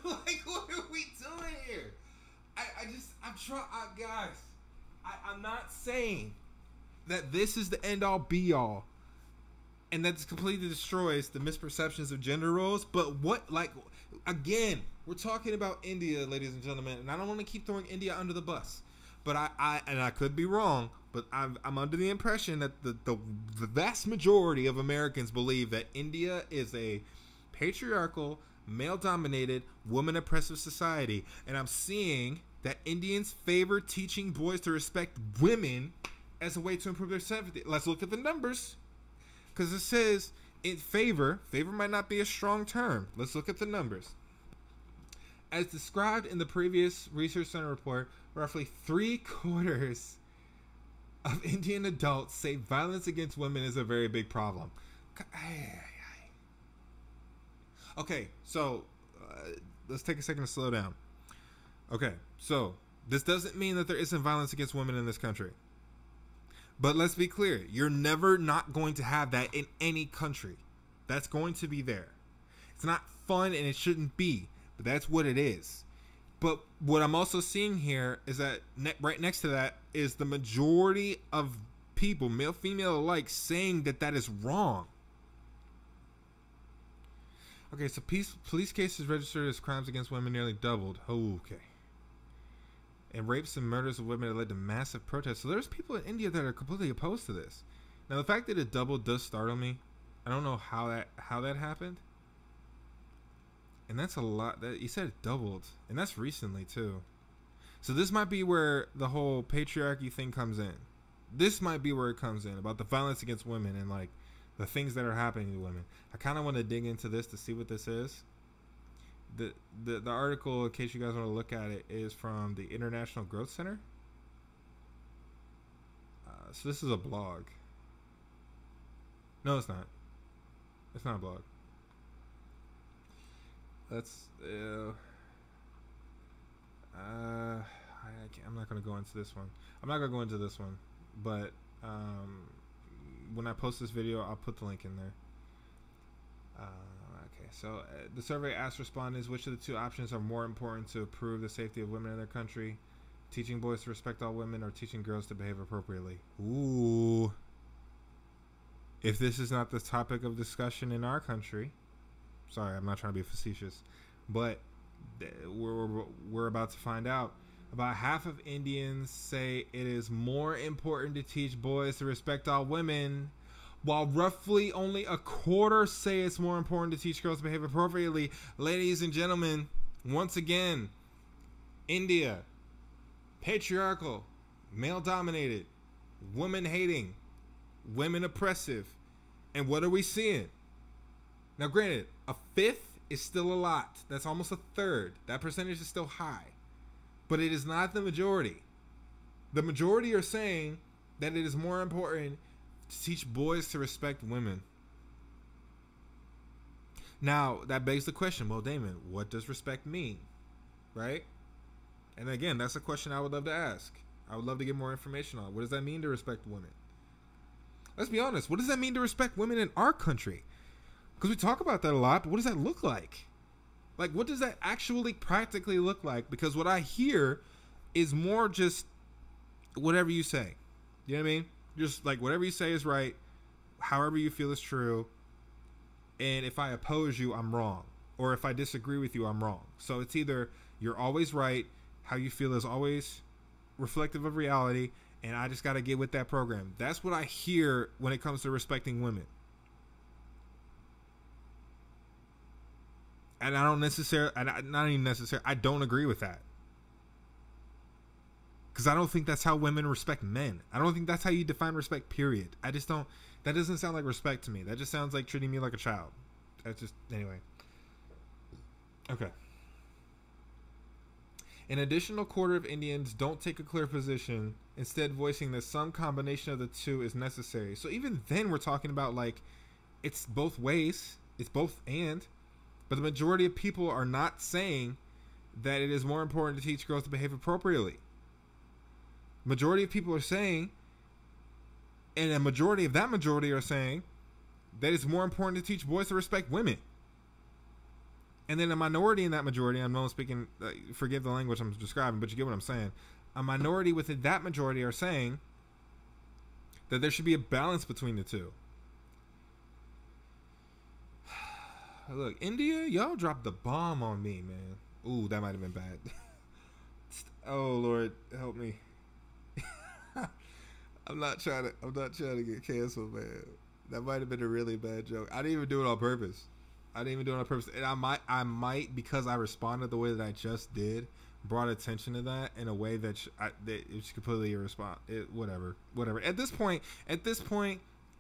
Like, what are we doing here? I'm not saying that this is the end all be all and that this completely destroys the misperceptions of gender roles, but again, we're talking about India, ladies and gentlemen, and I don't want to keep throwing India under the bus, but I could be wrong, but I'm under the impression that the vast majority of Americans believe that India is a patriarchal, male-dominated, woman-oppressive society, and I'm seeing that Indians favor teaching boys to respect women as a way to improve their safety. Let's look at the numbers, because it says in favor might not be a strong term. Let's look at the numbers. As described in the previous Research Center report, roughly 3/4 of Indian adults say violence against women is a very big problem. Okay, so let's take a second to slow down. Okay, so this doesn't mean that there isn't violence against women in this country. But let's be clear, you're never not going to have that in any country. That's going to be there. It's not fun and it shouldn't be, but that's what it is. But what I'm also seeing here is that right next to that is the majority of people, male, female alike, saying that that is wrong. Okay, so police cases registered as crimes against women nearly doubled. Oh, okay. And rapes and murders of women have led to massive protests. So there's people in India that are completely opposed to this. Now, the fact that it doubled does startle me. I don't know how that happened. And that's a lot. That you said it doubled, and that's recently too. So this might be where the whole patriarchy thing comes in. This might be where it comes in about the violence against women and like the things that are happening to women. I kind of want to dig into this to see what this is. The article, in case you guys want to look at it, is from the International Growth Center. So this is a blog. No, it's not. It's not a blog. That's I'm not going to go into this one. I'm not going to go into this one, but when I post this video, I'll put the link in there. Okay, so the survey asked respondents which of the two options are more important to improve the safety of women in their country: teaching boys to respect all women or teaching girls to behave appropriately. Ooh. If this is not the topic of discussion in our country, sorry, I'm not trying to be facetious, but we're about to find out. About half of Indians say it is more important to teach boys to respect all women, while roughly only a quarter say it's more important to teach girls to behave appropriately. Ladies and gentlemen, once again, India, patriarchal, male dominated, women hating, women oppressive. And what are we seeing? Now, granted, a fifth is still a lot. That's almost a third. That percentage is still high. But it is not the majority. The majority are saying that it is more important to teach boys to respect women. Now, that begs the question, well, Damon, what does respect mean? Right? And again, that's a question I would love to ask. I would love to get more information on. What does that mean to respect women? Let's be honest. What does that mean to respect women in our country? Because we talk about that a lot, but what does that look like? Like, what does that actually practically look like? Because what I hear is more just whatever you say. You know what I mean? Just like whatever you say is right. However you feel is true. And if I oppose you, I'm wrong. Or if I disagree with you, I'm wrong. So it's either you're always right, how you feel is always reflective of reality, and I just got to get with that program. That's what I hear when it comes to respecting women. And I don't necessarily, not even necessarily, I don't agree with that. Because I don't think that's how women respect men. I don't think that's how you define respect, period. I just don't, that doesn't sound like respect to me. That just sounds like treating me like a child. That's just, anyway. Okay. An additional quarter of Indians don't take a clear position, instead voicing that some combination of the two is necessary. So even then we're talking about like, it's both ways. It's both and. But the majority of people are not saying that it is more important to teach girls to behave appropriately. Majority of people are saying, and a majority of that majority are saying, that it's more important to teach boys to respect women. And then a minority in that majority, I'm not speaking, forgive the language I'm describing, but you get what I'm saying. A minority within that majority are saying that there should be a balance between the two. Look, India, y'all dropped the bomb on me, man. Ooh, that might have been bad. Oh Lord, help me. I'm not trying to get canceled, man. That might have been a really bad joke. I didn't even do it on purpose. And I might because I responded the way that I just did, brought attention to that in a way that it's completely irresponsible. Whatever. At this point,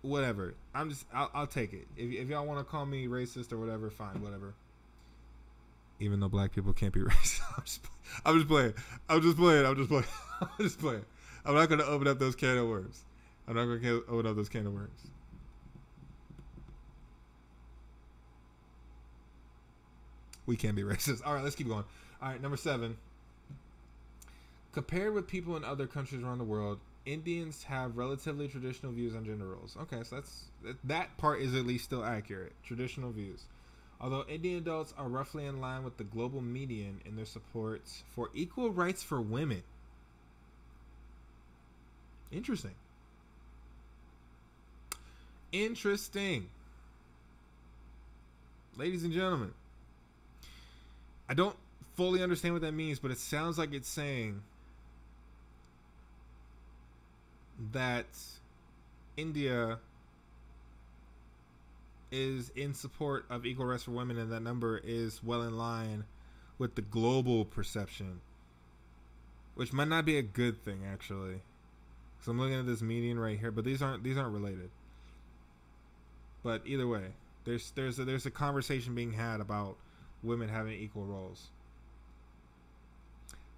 whatever. I'll take it. If y'all want to call me racist or whatever, fine, whatever. Even though black people can't be racist, I'm just playing. I'm not gonna open up those can of worms. We can be racist. All right, let's keep going. All right, number 7. Compared with people in other countries around the world, Indians have relatively traditional views on gender roles. Okay, so that part is at least still accurate. Traditional views. Although Indian adults are roughly in line with the global median in their supports for equal rights for women. Interesting. Ladies and gentlemen, I don't fully understand what that means, but it sounds like it's saying that India is in support of equal rights for women, and that number is well in line with the global perception, which might not be a good thing, actually. So I'm looking at this median right here, but these aren't related. But either way, there's a conversation being had about women having equal roles.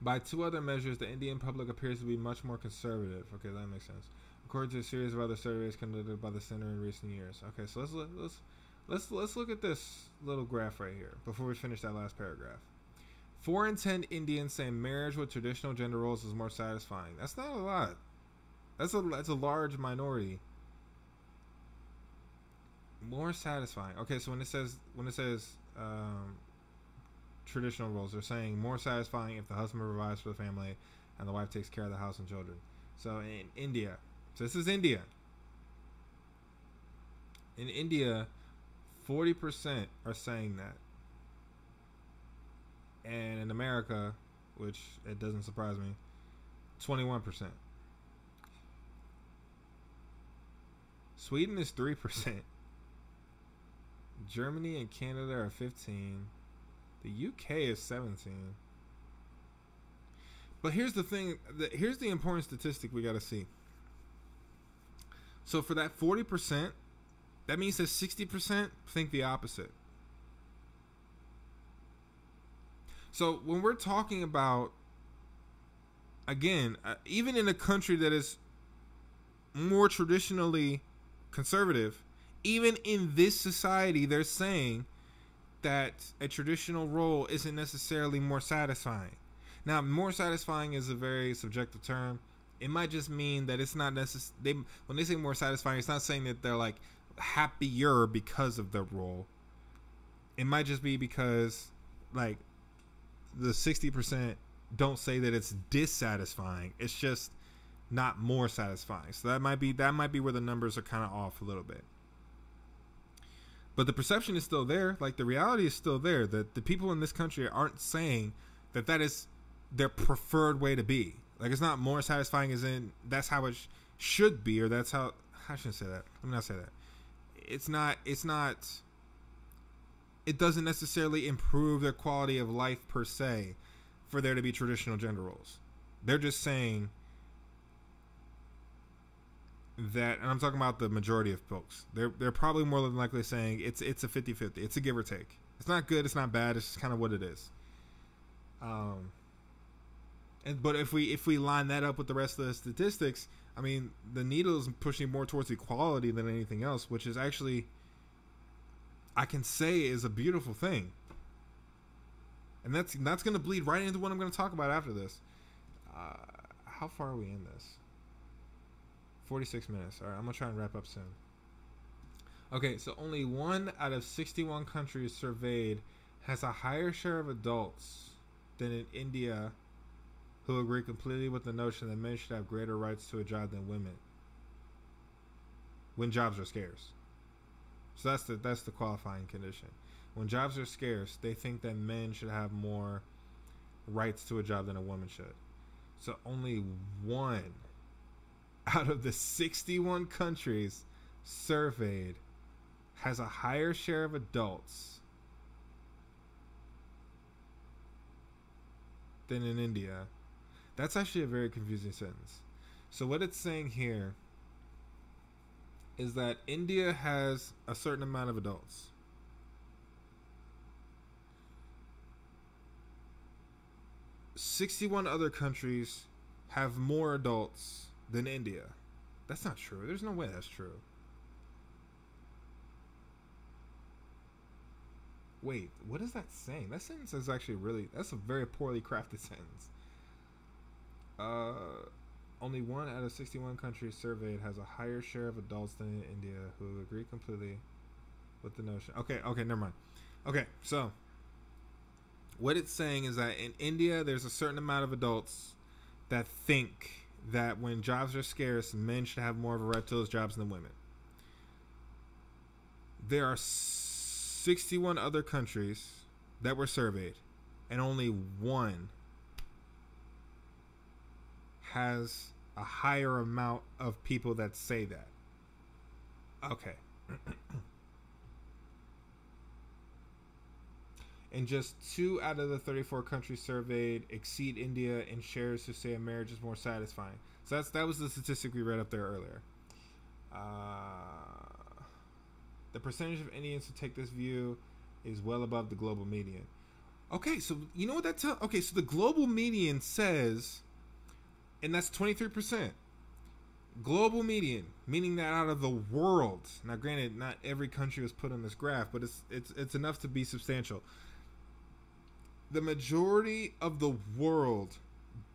By 2 other measures, the Indian public appears to be much more conservative. Okay, that makes sense. According to a series of other surveys conducted by the center in recent years. Okay, so let's look at this little graph right here before we finish that last paragraph. 4 in 10 Indians say marriage with traditional gender roles is more satisfying. That's not a lot. That's a large minority. More satisfying. Okay, so when it says traditional roles, they're saying more satisfying if the husband provides for the family and the wife takes care of the house and children. So in India, so this is India. In India, 40% are saying that, and in America, which it doesn't surprise me. 21%. Sweden is 3%. Germany and Canada are 15. The UK is 17. But here's the thing. Here's the important statistic we got to see. So for that 40%, that means that 60% think the opposite. So when we're talking about, again, even in a country that is more traditionally conservative, even in this society, they're saying that a traditional role isn't necessarily more satisfying. Now, more satisfying is a very subjective term. It might just mean that it's not necessarily, when they say more satisfying, it's not saying that they're like happier because of the role. It might just be because like the 60% don't say that it's dissatisfying. It's just not more satisfying. So that might be where the numbers are kind of off a little bit. But the perception is still there. Like the reality is still there, that the people in this country aren't saying that that is their preferred way to be. Like it's not more satisfying as in that's how it should be, or that's how, I shouldn't say that. Let me not say that. It's not, it doesn't necessarily improve their quality of life per se for there to be traditional gender roles. They're just saying that, and I'm talking about the majority of folks, they're probably more than likely saying it's a 50-50. It's a give or take. It's not good, it's not bad, it's just kind of what it is. But if we line that up with the rest of the statistics, I mean, the needle is pushing more towards equality than anything else, which is actually, I can say, is a beautiful thing. And that's going to bleed right into what I'm going to talk about after this. How far are we in this? 46 minutes. All right, I'm going to try and wrap up soon. Okay, so only 1 out of 61 countries surveyed has a higher share of adults than in India who agree completely with the notion that men should have greater rights to a job than women when jobs are scarce. So that's the qualifying condition. When jobs are scarce, they think that men should have more rights to a job than a woman should. So only 1 out of the 61 countries surveyed has a higher share of adults than in India. That's actually a very confusing sentence. So what it's saying here is that India has a certain amount of adults. "61 other countries have more adults than India." That's not true. There's no way that's true. Wait, what is that saying? That sentence is actually that's a very poorly crafted sentence. Only 1 out of 61 countries surveyed has a higher share of adults than in India who agree completely with the notion. Okay, never mind. Okay, so what it's saying is that in India, there's a certain amount of adults that think that when jobs are scarce, men should have more of a right to those jobs than women. There are 61 other countries that were surveyed, and only 1 has a higher amount of people that say that. Okay. And just 2 out of the 34 countries surveyed exceed India in shares who say a marriage is more satisfying. So that was the statistic we read up there earlier. The percentage of Indians who take this view is well above the global median. Okay, so you know what that tells? Okay, so the global median says, and that's 23%. Global median, meaning that out of the world. Now, granted, not every country was put on this graph, but it's enough to be substantial. The majority of the world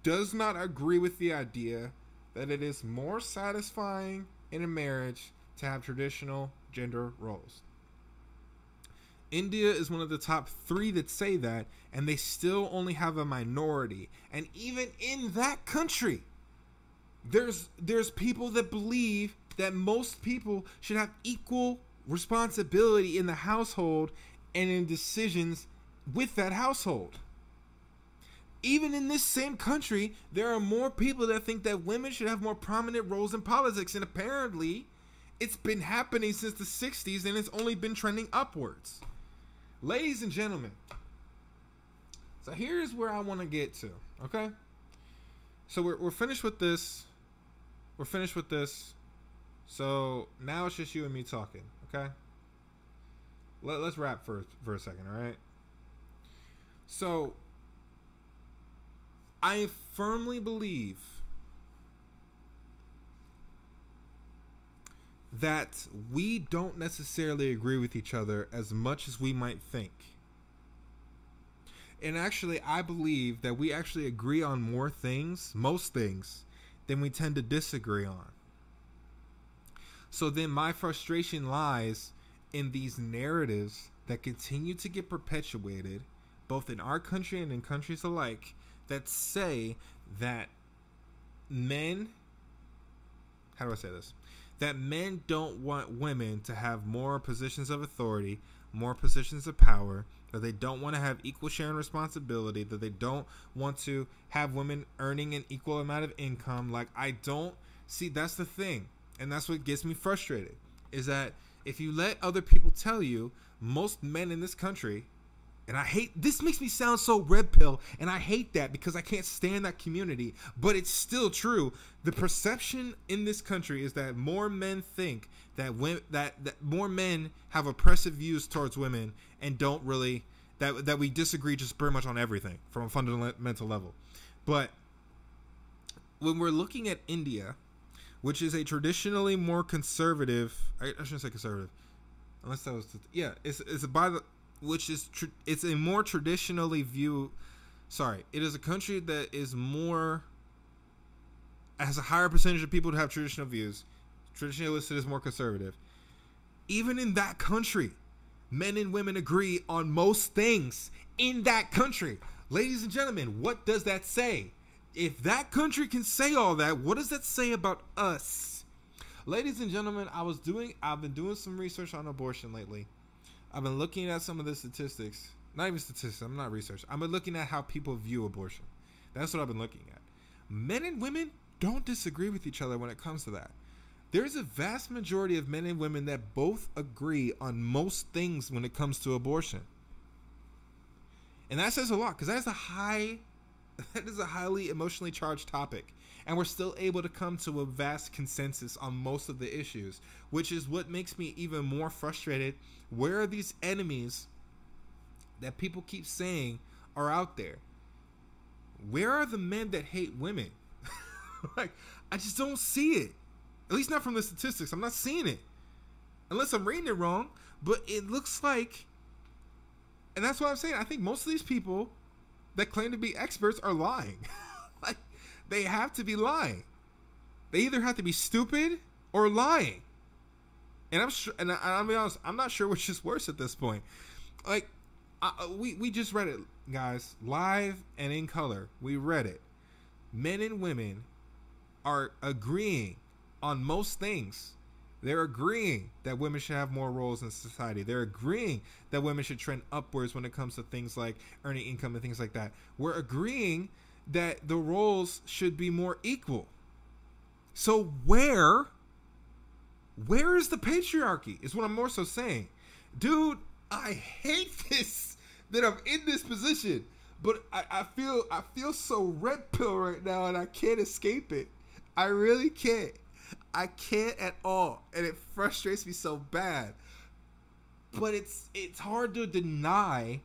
does not agree with the idea that it is more satisfying in a marriage to have traditional gender roles. India is one of the top 3 that say that, and they still only have a minority. And even in that country, there's people that believe that most people should have equal responsibility in the household and in decisions with that household. Even in this same country, there are more people that think that women should have more prominent roles in politics. And apparently, it's been happening since the 60s and it's only been trending upwards. Ladies and gentlemen, so here's where I want to get to, okay? So we're finished with this. We're finished with this. So now it's just you and me talking, okay? Let's rap for a second, all right? So I firmly believe that we don't necessarily agree with each other as much as we might think. And actually, I believe that we actually agree on more things, most things, than we tend to disagree on. So then my frustration lies in these narratives that continue to get perpetuated, both in our country and in countries alike, that say that men, how do I say this? That men don't want women to have more positions of authority, more positions of power, that they don't want to have equal share in responsibility, that they don't want to have women earning an equal amount of income. Like, I don't see, that's the thing. And that's what gets me frustrated, is that if you let other people tell you, most men in this country, and I hate, this makes me sound so red pill, and I hate that because I can't stand that community, but it's still true. The perception in this country is that more men think that that more men have oppressive views towards women and don't really, that we disagree just pretty much on everything from a fundamental level. But when we're looking at India, which is a traditionally more conservative, I shouldn't say conservative, unless that was, it's by the, which is it's a more traditionally it is a country that is more, has a higher percentage of people who have traditional views, traditionally listed as more conservative. Even in that country, men and women agree on most things in that country. Ladies and gentlemen, what does that say? If that country can say all that, what does that say about us? Ladies and gentlemen, I've been doing some research on abortion lately. I've been looking at some of the statistics. Not even statistics, I'm not research. I've been looking at how people view abortion. That's what I've been looking at. Men and women don't disagree with each other when it comes to that. There's a vast majority of men and women that both agree on most things when it comes to abortion. And that says a lot, because that is a highly emotionally charged topic. And we're still able to come to a vast consensus on most of the issues, which is what makes me even more frustrated. Where are these enemies that people keep saying are out there? Where are the men that hate women? Like, I just don't see it. At least not from the statistics. I'm not seeing it. Unless I'm reading it wrong. But it looks like, and that's what I'm saying, I think most of these people that claim to be experts are lying. Like, they have to be lying. They either have to be stupid or lying. And I'm sure, and I'll be honest, I'm not sure which is worse at this point. Like, we just read it, guys, live and in color. We read it. Men and women are agreeing on most things. They're agreeing that women should have more roles in society. They're agreeing that women should trend upwards when it comes to things like earning income and things like that. We're agreeing that the roles should be more equal. So where is the patriarchy is what I'm more so saying. Dude, I hate this, that I'm in this position, but I feel so red pill right now and I can't escape it. I really can't. I can't at all, and it frustrates me so bad. But it's hard to deny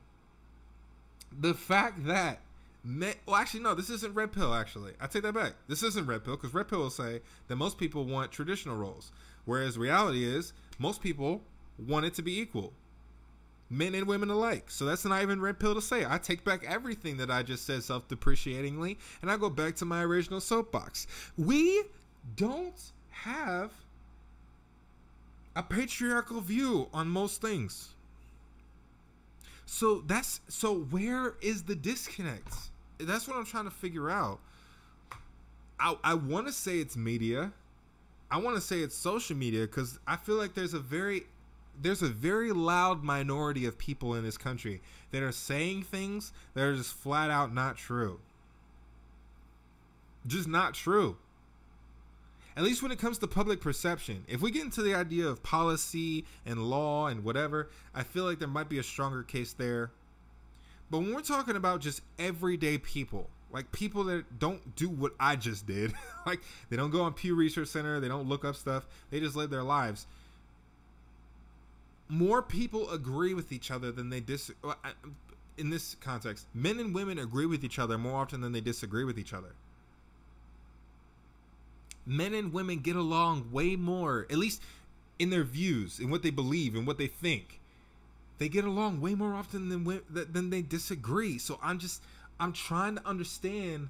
the fact that men, well, actually no, this isn't red pill. Actually, I take that back. This isn't red pill, because red pill will say that most people want traditional roles, whereas reality is most people want it to be equal, men and women alike. So that's not even red pill to say. I take back everything that I just said self-depreciatingly, and I go back to my original soapbox. We don't have a patriarchal view on most things. So where is the disconnect? That's what I'm trying to figure out. I want to say it's media. I want to say it's social media, because I feel like there's a very there's a very loud minority of people in this country that are saying things that are just flat out not true. Just not true. At least when it comes to public perception. If we get into the idea of policy and law and whatever, I feel like there might be a stronger case there. But when we're talking about just everyday people, like people that don't do what I just did, like they don't go on Pew Research Center, they don't look up stuff, they just live their lives. More people agree with each other than they disagree. In this context, men and women agree with each other more often than they disagree with each other. Men and women get along way more, at least in their views, in what they believe, and what they think. They get along way more often than they disagree. So I'm trying to understand,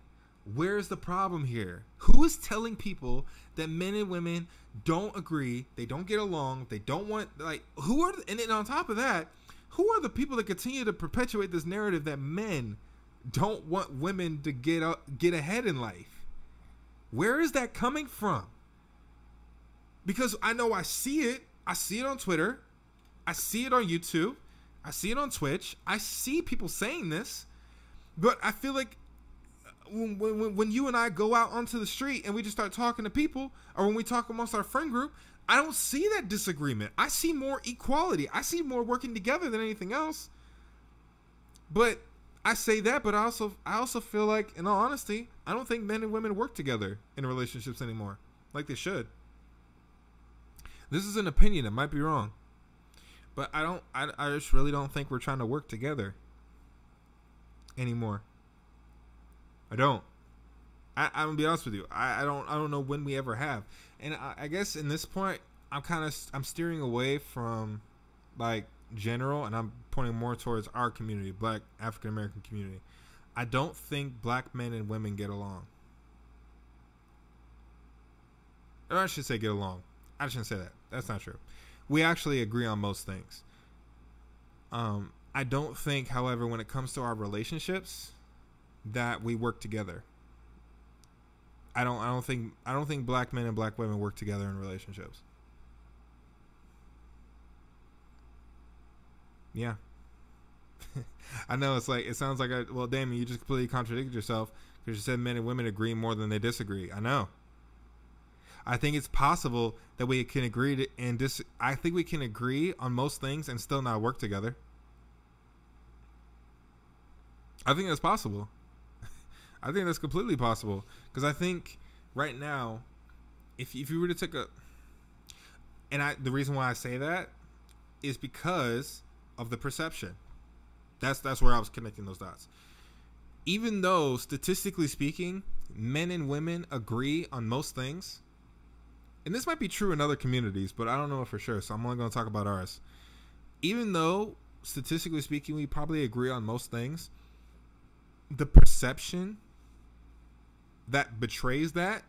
where's the problem here? Who is telling people that men and women don't agree, they don't get along, they don't want, like, who are, and then on top of that, who are the people that continue to perpetuate this narrative that men don't want women to get ahead in life? Where is that coming from? Because I know I see it. I see it on Twitter. I see it on YouTube. I see it on Twitch. I see people saying this. But I feel like when you and I go out onto the street and we just start talking to people, or when we talk amongst our friend group, I don't see that disagreement. I see more equality. I see more working together than anything else. But I say that, but I also feel like, in all honesty, I don't think men and women work together in relationships anymore like they should. This is an opinion. It might be wrong, but I just really don't think we're trying to work together anymore. I don't. I'm gonna be honest with you. I don't know when we ever have. And I guess in this point, I'm steering away from like general, and I'm pointing more towards our community, Black African American community. I don't think black men and women get along. Or I should say get along. I shouldn't say that. That's not true. We actually agree on most things. I don't think, however, when it comes to our relationships, that we work together. I don't think black men and black women work together in relationships. Yeah. I know it sounds like well, Damon, you just completely contradicted yourself because you said men and women agree more than they disagree. I know. I think it's possible that we can agree I think we can agree on most things and still not work together. I think that's possible. I think that's completely possible, because I think right now, if you were to take the reason why I say that is because of the perception. That's where I was connecting those dots. Even though statistically speaking, men and women agree on most things, and this might be true in other communities, but I don't know for sure, so I'm only going to talk about ours. Even though statistically speaking, we probably agree on most things, the perception that betrays that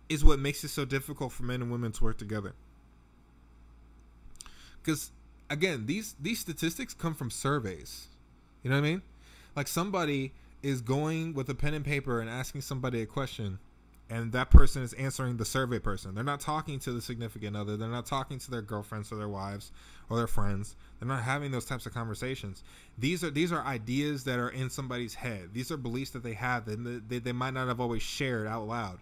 is what makes it so difficult for men and women to work together. Because again, these statistics come from surveys. You know what I mean? Like, somebody is going with a pen and paper and asking somebody a question, and that person is answering the survey person. They're not talking to the significant other. They're not talking to their girlfriends or their wives or their friends. They're not having those types of conversations. These are ideas that are in somebody's head. These are beliefs that they have that they might not have always shared out loud.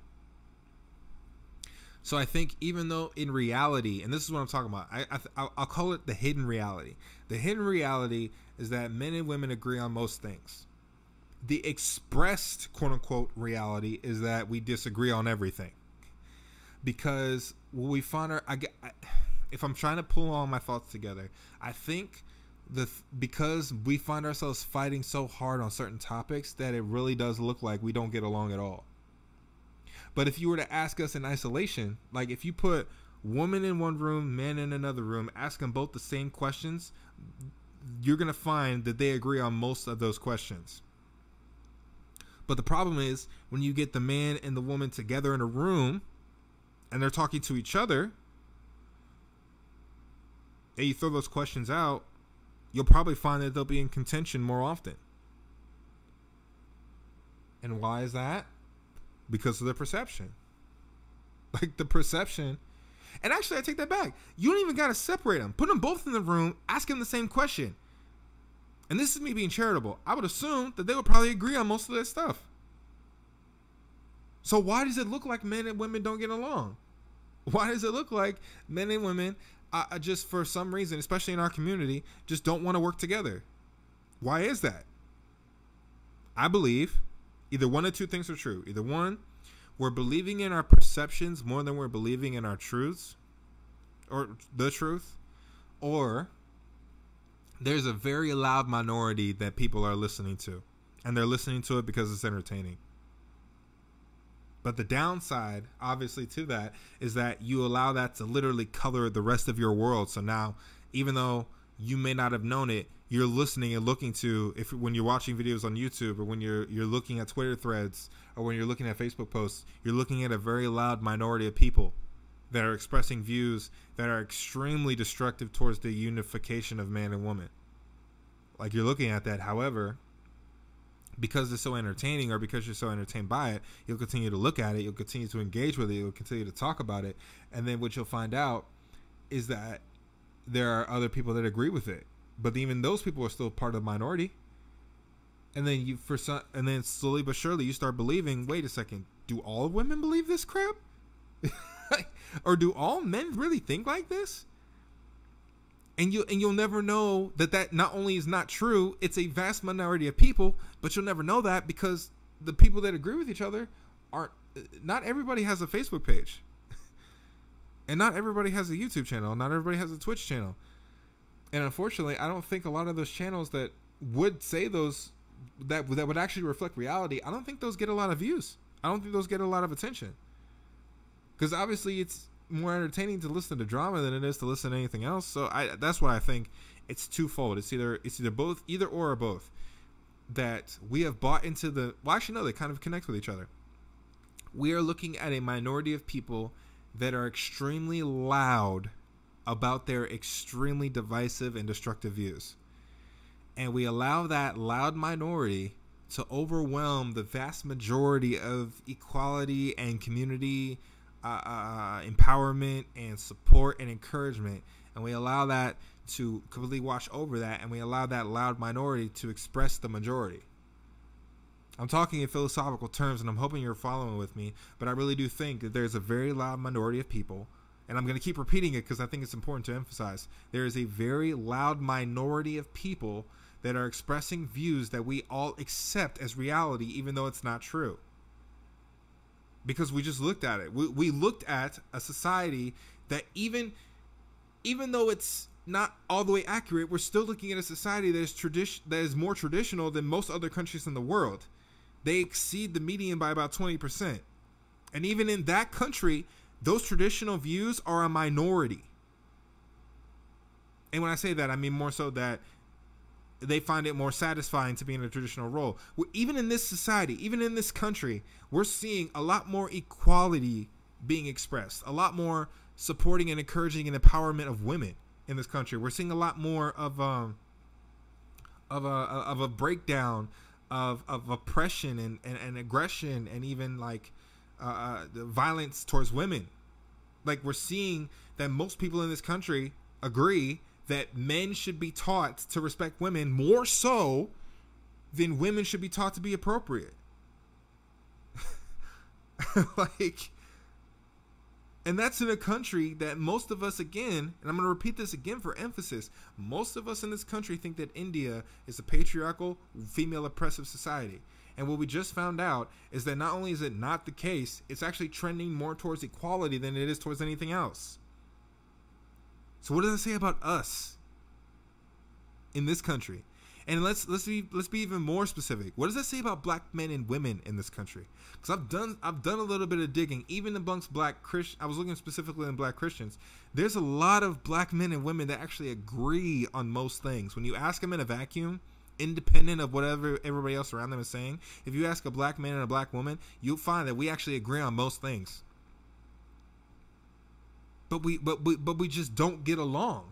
So I think even though in reality, and this is what I'm talking about, I'll call it the hidden reality. The hidden reality is that men and women agree on most things. The expressed, quote unquote, reality is that we disagree on everything. Because when we find if I'm trying to pull all my thoughts together, I think because we find ourselves fighting so hard on certain topics that it really does look like we don't get along at all. But if you were to ask us in isolation, like if you put woman in one room, man in another room, ask them both the same questions, you're going to find that they agree on most of those questions. But the problem is when you get the man and the woman together in a room and they're talking to each other and you throw those questions out, you'll probably find that they'll be in contention more often. And why is that? Because of the perception. Like the perception. And actually, I take that back. You don't even got to separate them. Put them both in the room, ask them the same question. And this is me being charitable. I would assume that they would probably agree on most of that stuff. So why does it look like men and women don't get along? Why does it look like men and women just for some reason, especially in our community, just don't want to work together? Why is that? I believe either one of two things are true. Either one, we're believing in our perceptions more than we're believing in our truths or the truth, or there's a very loud minority that people are listening to, and they're listening to it because it's entertaining. But the downside, obviously, to that is that you allow that to literally color the rest of your world. So now, even though you may not have known it, you're listening and looking to, when you're watching videos on YouTube, or when you're looking at Twitter threads, or when you're looking at Facebook posts, you're looking at a very loud minority of people that are expressing views that are extremely destructive towards the unification of man and woman. Like, you're looking at that. However, because it's so entertaining, or because you're so entertained by it, you'll continue to look at it, you'll continue to engage with it, you'll continue to talk about it, and then what you'll find out is that there are other people that agree with it, but even those people are still part of the minority. And then and then slowly but surely you start believing, wait a second, do all women believe this crap? Or do all men really think like this? And you'll never know that not only is not true, it's a vast minority of people, but you'll never know that because the people that agree with each other not everybody has a Facebook page. And not everybody has a YouTube channel. Not everybody has a Twitch channel. And unfortunately, I don't think a lot of those channels that would say those, that would actually reflect reality, I don't think those get a lot of views. I don't think those get a lot of attention. Because obviously it's more entertaining to listen to drama than it is to listen to anything else. So that's why I think it's twofold. It's either both, either or both. That we have bought into well, actually no, they kind of connect with each other. We are looking at a minority of people that are extremely loud about their extremely divisive and destructive views. And we allow that loud minority to overwhelm the vast majority of equality and community empowerment and support and encouragement, and we allow that to completely wash over that, and we allow that loud minority to express the majority. I'm talking in philosophical terms, and I'm hoping you're following with me, but I really do think that there's a very loud minority of people, and I'm going to keep repeating it because I think it's important to emphasize. There is a very loud minority of people that are expressing views that we all accept as reality, even though it's not true. Because we just looked at it. We looked at a society that even though it's not all the way accurate, we're still looking at a society that is more traditional than most other countries in the world. They exceed the median by about 20%. And even in that country, those traditional views are a minority. And when I say that, I mean more so that they find it more satisfying to be in a traditional role. Even in this society, even in this country, we're seeing a lot more equality being expressed, a lot more supporting and encouraging and empowerment of women in this country. We're seeing a lot more of a breakdown of oppression and aggression, and even like the violence towards women. Like, we're seeing that most people in this country agree that men should be taught to respect women more so than women should be taught to be appropriate. Like, and that's in a country that most of us, again, and I'm going to repeat this again for emphasis, most of us in this country think that India is a patriarchal, female oppressive society. And what we just found out is that not only is it not the case, it's actually trending more towards equality than it is towards anything else. So what does that say about us in this country? And let's be even more specific. What does that say about black men and women in this country? Because I've done a little bit of digging, even amongst black Christians. I was looking specifically in black Christians. There's a lot of black men and women that actually agree on most things. When you ask them in a vacuum, independent of whatever everybody else around them is saying, if you ask a black man and a black woman, you'll find that we actually agree on most things. But we just don't get along.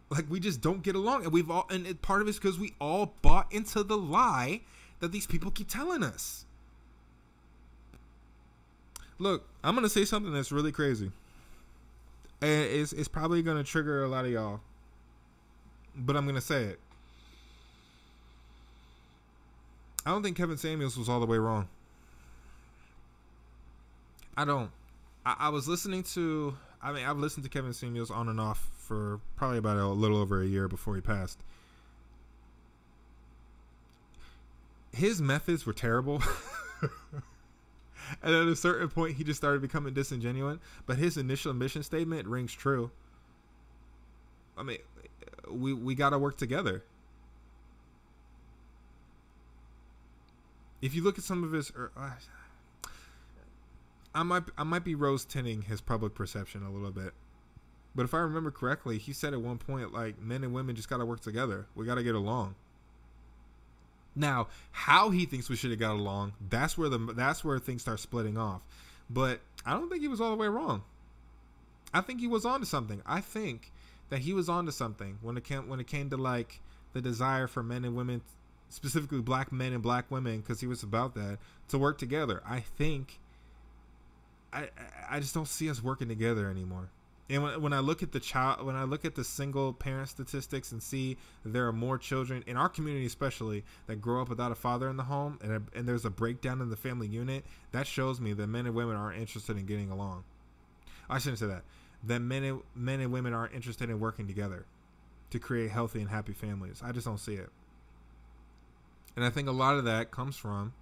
Like, we just don't get along, and part of it's because we all bought into the lie that these people keep telling us. Look, I'm gonna say something that's really crazy. And it's probably going to trigger a lot of y'all, but I'm going to say it. I don't think Kevin Samuels was all the way wrong. I don't. I was listening to, I've listened to Kevin Samuels on and off for probably about a little over a year before he passed. His methods were terrible. And at a certain point, he just started becoming disingenuous. But his initial mission statement rings true. I mean, we got to work together. If you look at some of his, I might be rose tinting his public perception a little bit, but if I remember correctly, he said at one point, like, men and women just got to work together. We got to get along. Now, how he thinks we should have got along, that's where things start splitting off. But I don't think he was all the way wrong. I think he was onto something. I think that he was onto something when it came to like the desire for men and women, specifically black men and black women, because he was about that, to work together. I think I just don't see us working together anymore. And when I look at the single parent statistics and see there are more children in our community, especially, that grow up without a father in the home, and there's a breakdown in the family unit, that shows me that men and women aren't interested in getting along. I shouldn't say that. That men and women aren't interested in working together to create healthy and happy families. I just don't see it. And I think a lot of that comes from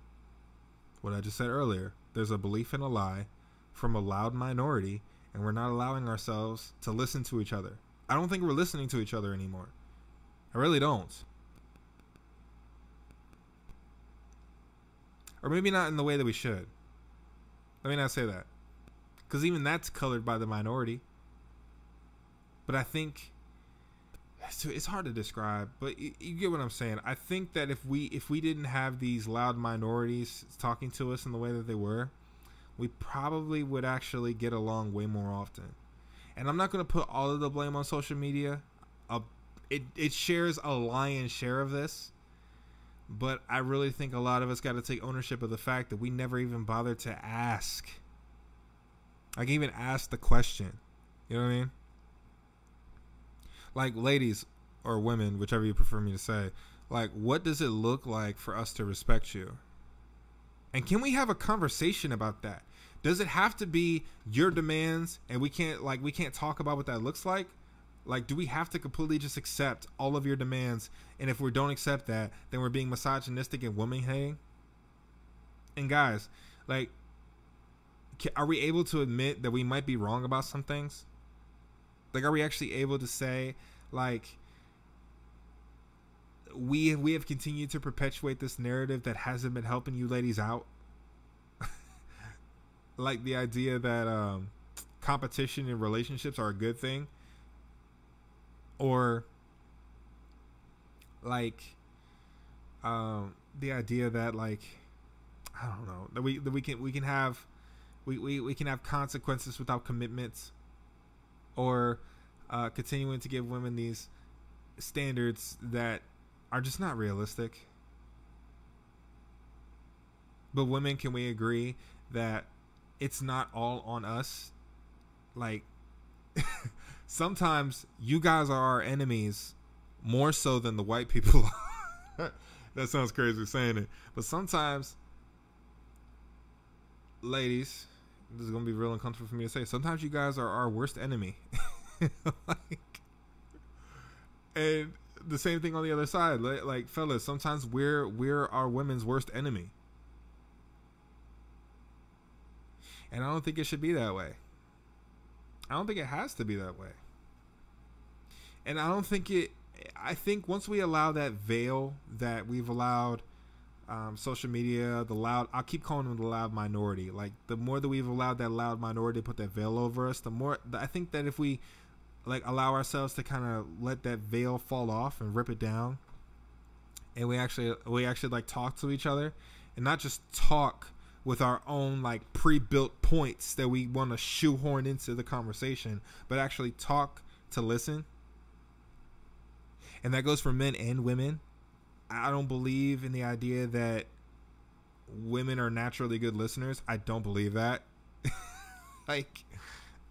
what I just said earlier. There's a belief in a lie from a loud minority, and we're not allowing ourselves to listen to each other. I don't think we're listening to each other anymore. I really don't. Or maybe not in the way that we should. Let me not say that, because even that's colored by the minority. But I think it's hard to describe, but you get what I'm saying. I think that if we didn't have these loud minorities talking to us in the way that they were, we probably would actually get along way more often. And I'm not going to put all of the blame on social media. It shares a lion's share of this, but I really think a lot of us got to take ownership of the fact that we never even bothered to ask. Like, even ask the question. You know what I mean? Like, ladies or women, whichever you prefer me to say, like, what does it look like for us to respect you? And can we have a conversation about that? Does it have to be your demands and we can't talk about what that looks like? Like, do we have to completely just accept all of your demands? And if we don't accept that, then we're being misogynistic and woman hating? And guys, like, are we able to admit that we might be wrong about some things? Like, are we actually able to say, like, we have continued to perpetuate this narrative that hasn't been helping you ladies out? Like, the idea that competition in relationships are a good thing, or like the idea that, like, I don't know, that we can have consequences without commitments, or continuing to give women these standards that are just not realistic. But women, can we agree that it's not all on us? Like, sometimes you guys are our enemies more so than the white people are. That sounds crazy saying it, but sometimes, ladies, this is gonna be real uncomfortable for me to say, sometimes you guys are our worst enemy. Like, and the same thing on the other side. Like, fellas, sometimes we're our women's worst enemy. And I don't think it should be that way. I don't think it has to be that way. And I think once we allow that veil that we've allowed social media, I'll keep calling them the loud minority. Like, the more that we've allowed that loud minority to put that veil over us, the more, I think that if we, like, allow ourselves to kind of let that veil fall off and rip it down, and we actually like talk to each other, and not just talk with our own, like, pre-built points that we want to shoehorn into the conversation, but actually talk to listen. And that goes for men and women. I don't believe in the idea that women are naturally good listeners. I don't believe that. Like,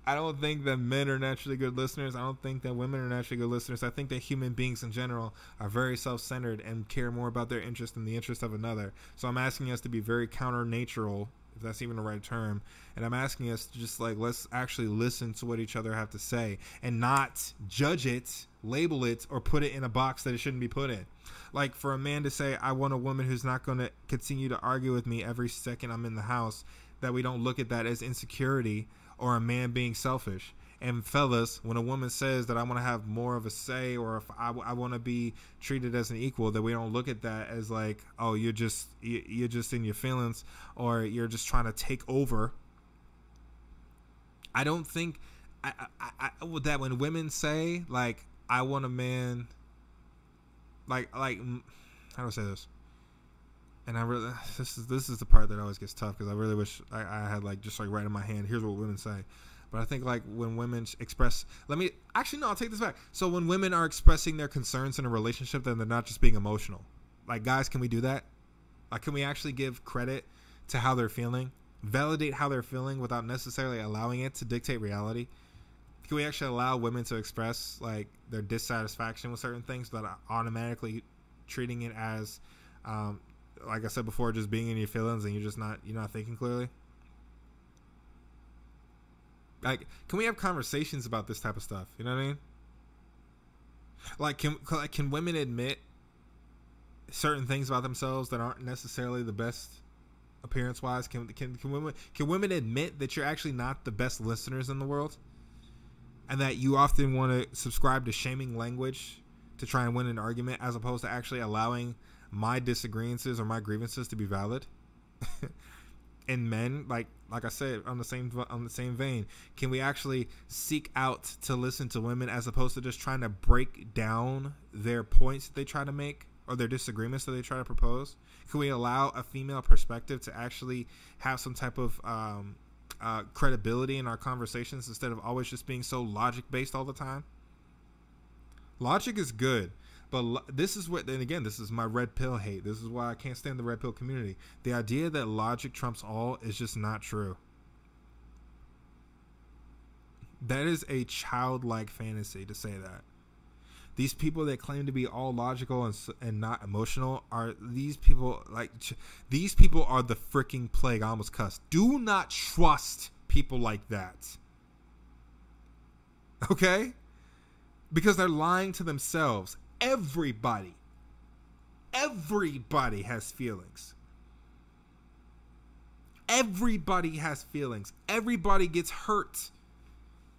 I don't think that men are naturally good listeners. I don't think that women are naturally good listeners. I think that human beings in general are very self-centered and care more about their interest than the interest of another. So I'm asking us to be very counter-natural, if that's even the right term. And I'm asking us to just like, let's actually listen to what each other have to say and not judge it, label it, or put it in a box that it shouldn't be put in. Like for a man to say, I want a woman who's not going to continue to argue with me every second I'm in the house, that we don't look at that as insecurity or a man being selfish. And fellas, when a woman says that I want to have more of a say, or if I want to be treated as an equal, that we don't look at that as like, oh, you're just in your feelings, or you're just trying to take over. I don't think that when women say like, I want a man, like how do I say this? And I really, this is the part that always gets tough, because I really wish I had like just like right in my hand, here's what women say. But I think like when women express, I'll take this back. So when women are expressing their concerns in a relationship, then they're not just being emotional. Like, guys, can we do that? Like, can we actually give credit to how they're feeling, validate how they're feeling without necessarily allowing it to dictate reality? Can we actually allow women to express like their dissatisfaction with certain things without automatically treating it as, like I said before, just being in your feelings and you're not thinking clearly? Like, can we have conversations about this type of stuff? You know what I mean? Like, can women admit certain things about themselves that aren't necessarily the best appearance wise? Can women admit that you're actually not the best listeners in the world, and that you often want to subscribe to shaming language to try and win an argument, as opposed to actually allowing my disagreements or my grievances to be valid? And men, like I said, on the same vein, can we actually seek out to listen to women as opposed to just trying to break down their points that they try to make or their disagreements that they try to propose? Can we allow a female perspective to actually have some type of credibility in our conversations instead of always just being so logic based all the time? Logic is good. But this is this is my red pill hate. This is why I can't stand the red pill community. The idea that logic trumps all is just not true. That is a childlike fantasy to say that. These people that claim to be all logical and not emotional are these people are the freaking plague. I almost cussed. Do not trust people like that. Okay? Because they're lying to themselves. Everybody has feelings. Everybody has feelings. Everybody gets hurt.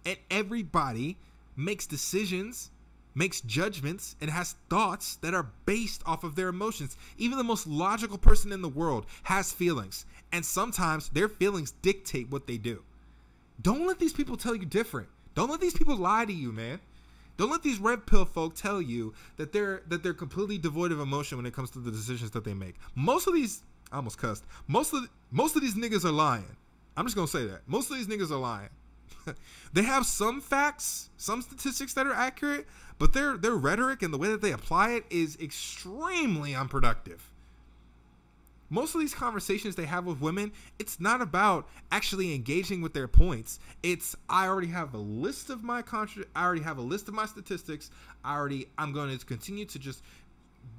And everybody makes decisions, makes judgments, and has thoughts that are based off of their emotions. Even the most logical person in the world has feelings. And sometimes their feelings dictate what they do. Don't let these people tell you different. Don't let these people lie to you, man. Don't let these red pill folk tell you that they're completely devoid of emotion when it comes to the decisions that they make. Most of these, I almost cussed. Most of these niggas are lying. I'm just gonna say that. Most of these niggas are lying. They have some facts, some statistics that are accurate, but their rhetoric and the way that they apply it is extremely unproductive. Most of these conversations they have with women, it's not about actually engaging with their points. It's, I already have a list of my statistics. I'm going to continue to just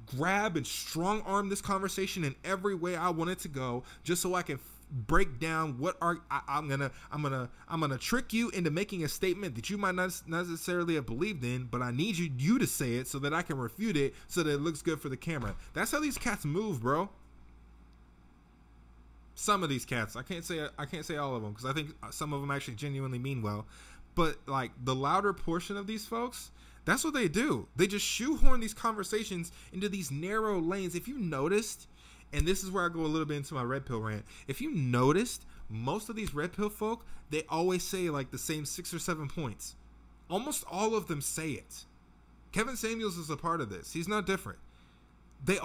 grab and strong arm this conversation in every way I want it to go, just so I can break down what I'm gonna trick you into making a statement that you might not necessarily have believed in, but I need you to say it so that I can refute it so that it looks good for the camera. That's how these cats move, bro. Some of these cats, I can't say all of them, because I think some of them actually genuinely mean well, but like the louder portion of these folks, that's what they do. They just shoehorn these conversations into these narrow lanes. If you noticed, and this is where I go a little bit into my red pill rant, if you noticed, most of these red pill folk, they always say like the same 6 or 7 points. Almost all of them say it. Kevin Samuels is a part of this. He's not different. They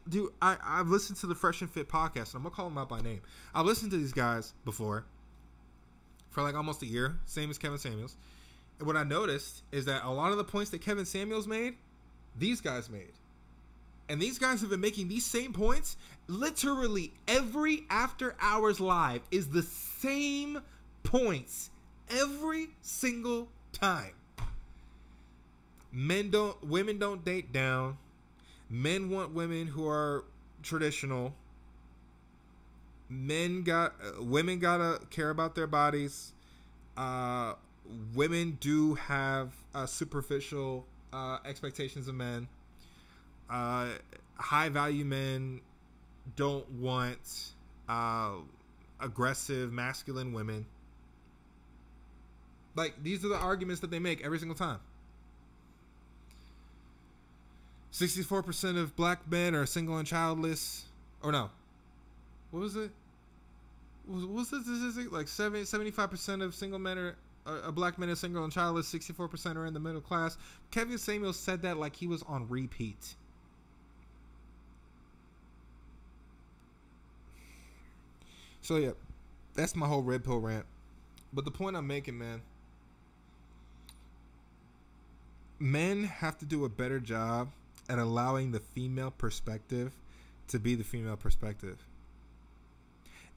do. I've listened to the Fresh and Fit podcast, and I'm gonna call them out by name. I've listened to these guys before for like almost a year, same as Kevin Samuels. And what I noticed is that a lot of the points that Kevin Samuels made, these guys made. And these guys have been making these same points. Literally every After Hours Live is the same points Every single time. Women don't date down. Men want women who are traditional. Women gotta care about their bodies. Women do have superficial expectations of men. High value men don't want aggressive masculine women. Like, these are the arguments that they make every single time. 64% of black men are single and childless. Or no. What was it? What was the statistic? Like 75% of single men are black men are single and childless. 64% are in the middle class. Kevin Samuels said that like he was on repeat. So yeah, that's my whole red pill rant. But the point I'm making, man, men have to do a better job at allowing the female perspective to be the female perspective.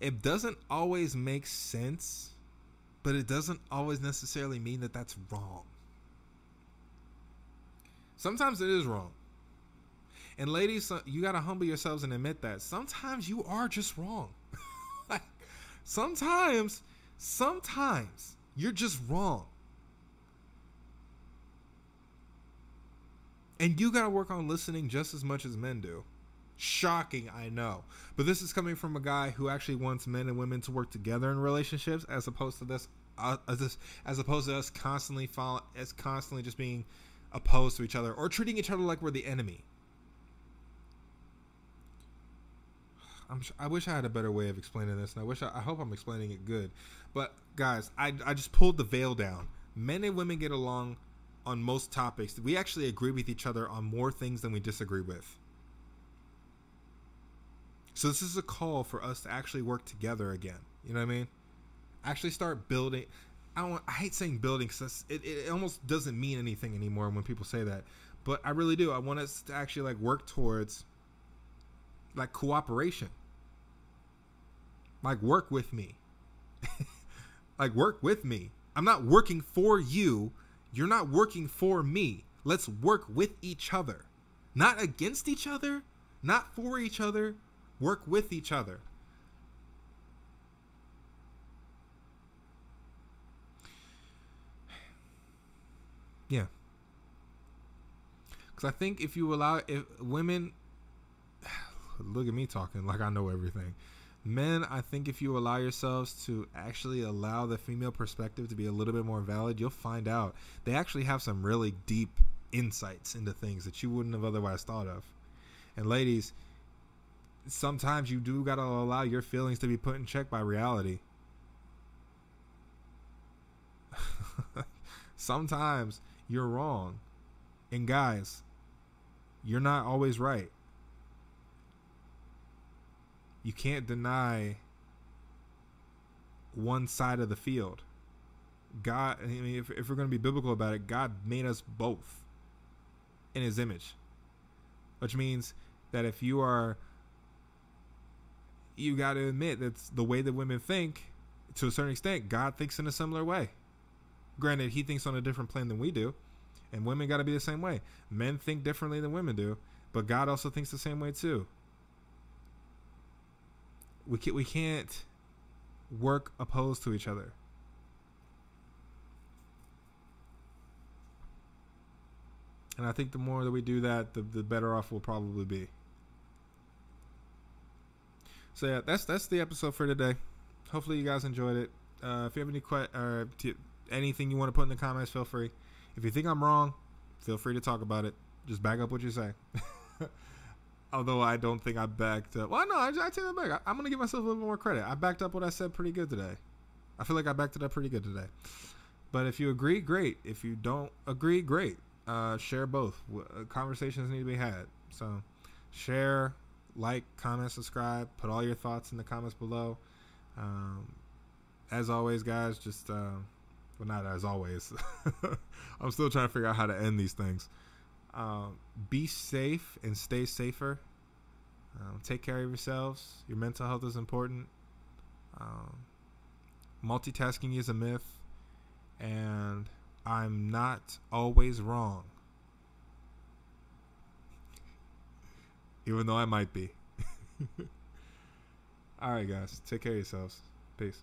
It doesn't always make sense, but it doesn't always necessarily mean that that's wrong. Sometimes it is wrong. And ladies, you got to humble yourselves and admit that. Sometimes you are just wrong. Like, sometimes you're just wrong. And you got to work on listening just as much as men do. Shocking, I know. But this is coming from a guy who actually wants men and women to work together in relationships, as opposed to us constantly just being opposed to each other or treating each other like we're the enemy. I wish I had a better way of explaining this, and I hope I'm explaining it good. But guys, I just pulled the veil down. Men and women get along on most topics. We actually agree with each other on more things than we disagree with. So this is a call for us to actually work together again. You know what I mean? Actually start building. I hate saying building because it almost doesn't mean anything anymore when people say that. But I really do. I want us to actually like work towards like cooperation. Like, work with me. Like, work with me. I'm not working for you. You're not working for me. Let's work with each other. Not against each other. Not for each other. Work with each other. Yeah. Because I think if women, look at me talking like I know everything. Men, I think if you allow yourselves to actually allow the female perspective to be a little bit more valid, you'll find out they actually have some really deep insights into things that you wouldn't have otherwise thought of. And ladies, sometimes you do got to allow your feelings to be put in check by reality. Sometimes you're wrong. And guys, you're not always right. You can't deny one side of the field. God, I mean, if we're going to be biblical about it, God made us both in his image. Which means that if you got to admit that's the way that women think, to a certain extent, God thinks in a similar way. Granted, he thinks on a different plane than we do. And women got to be the same way. Men think differently than women do. But God also thinks the same way too. We can't work opposed to each other. And I think the more that we do that, the better off we'll probably be. So yeah, that's the episode for today. Hopefully you guys enjoyed it. If you have any anything you want to put in the comments, feel free. If you think I'm wrong, feel free to talk about it. Just back up what you say. Although I don't think I backed up. Well, no, I take that back. I'm going to give myself a little more credit. I backed up what I said pretty good today. I feel like I backed it up pretty good today. But if you agree, great. If you don't agree, great. Share both. Conversations need to be had. So share, like, comment, subscribe. Put all your thoughts in the comments below. As always, guys, just... well, not as always. I'm still trying to figure out how to end these things. Be safe and stay safer. Take care of yourselves. Your mental health is important. Multitasking is a myth. and I'm not always wrong. Even though I might be. Alright, guys. Take care of yourselves. Peace.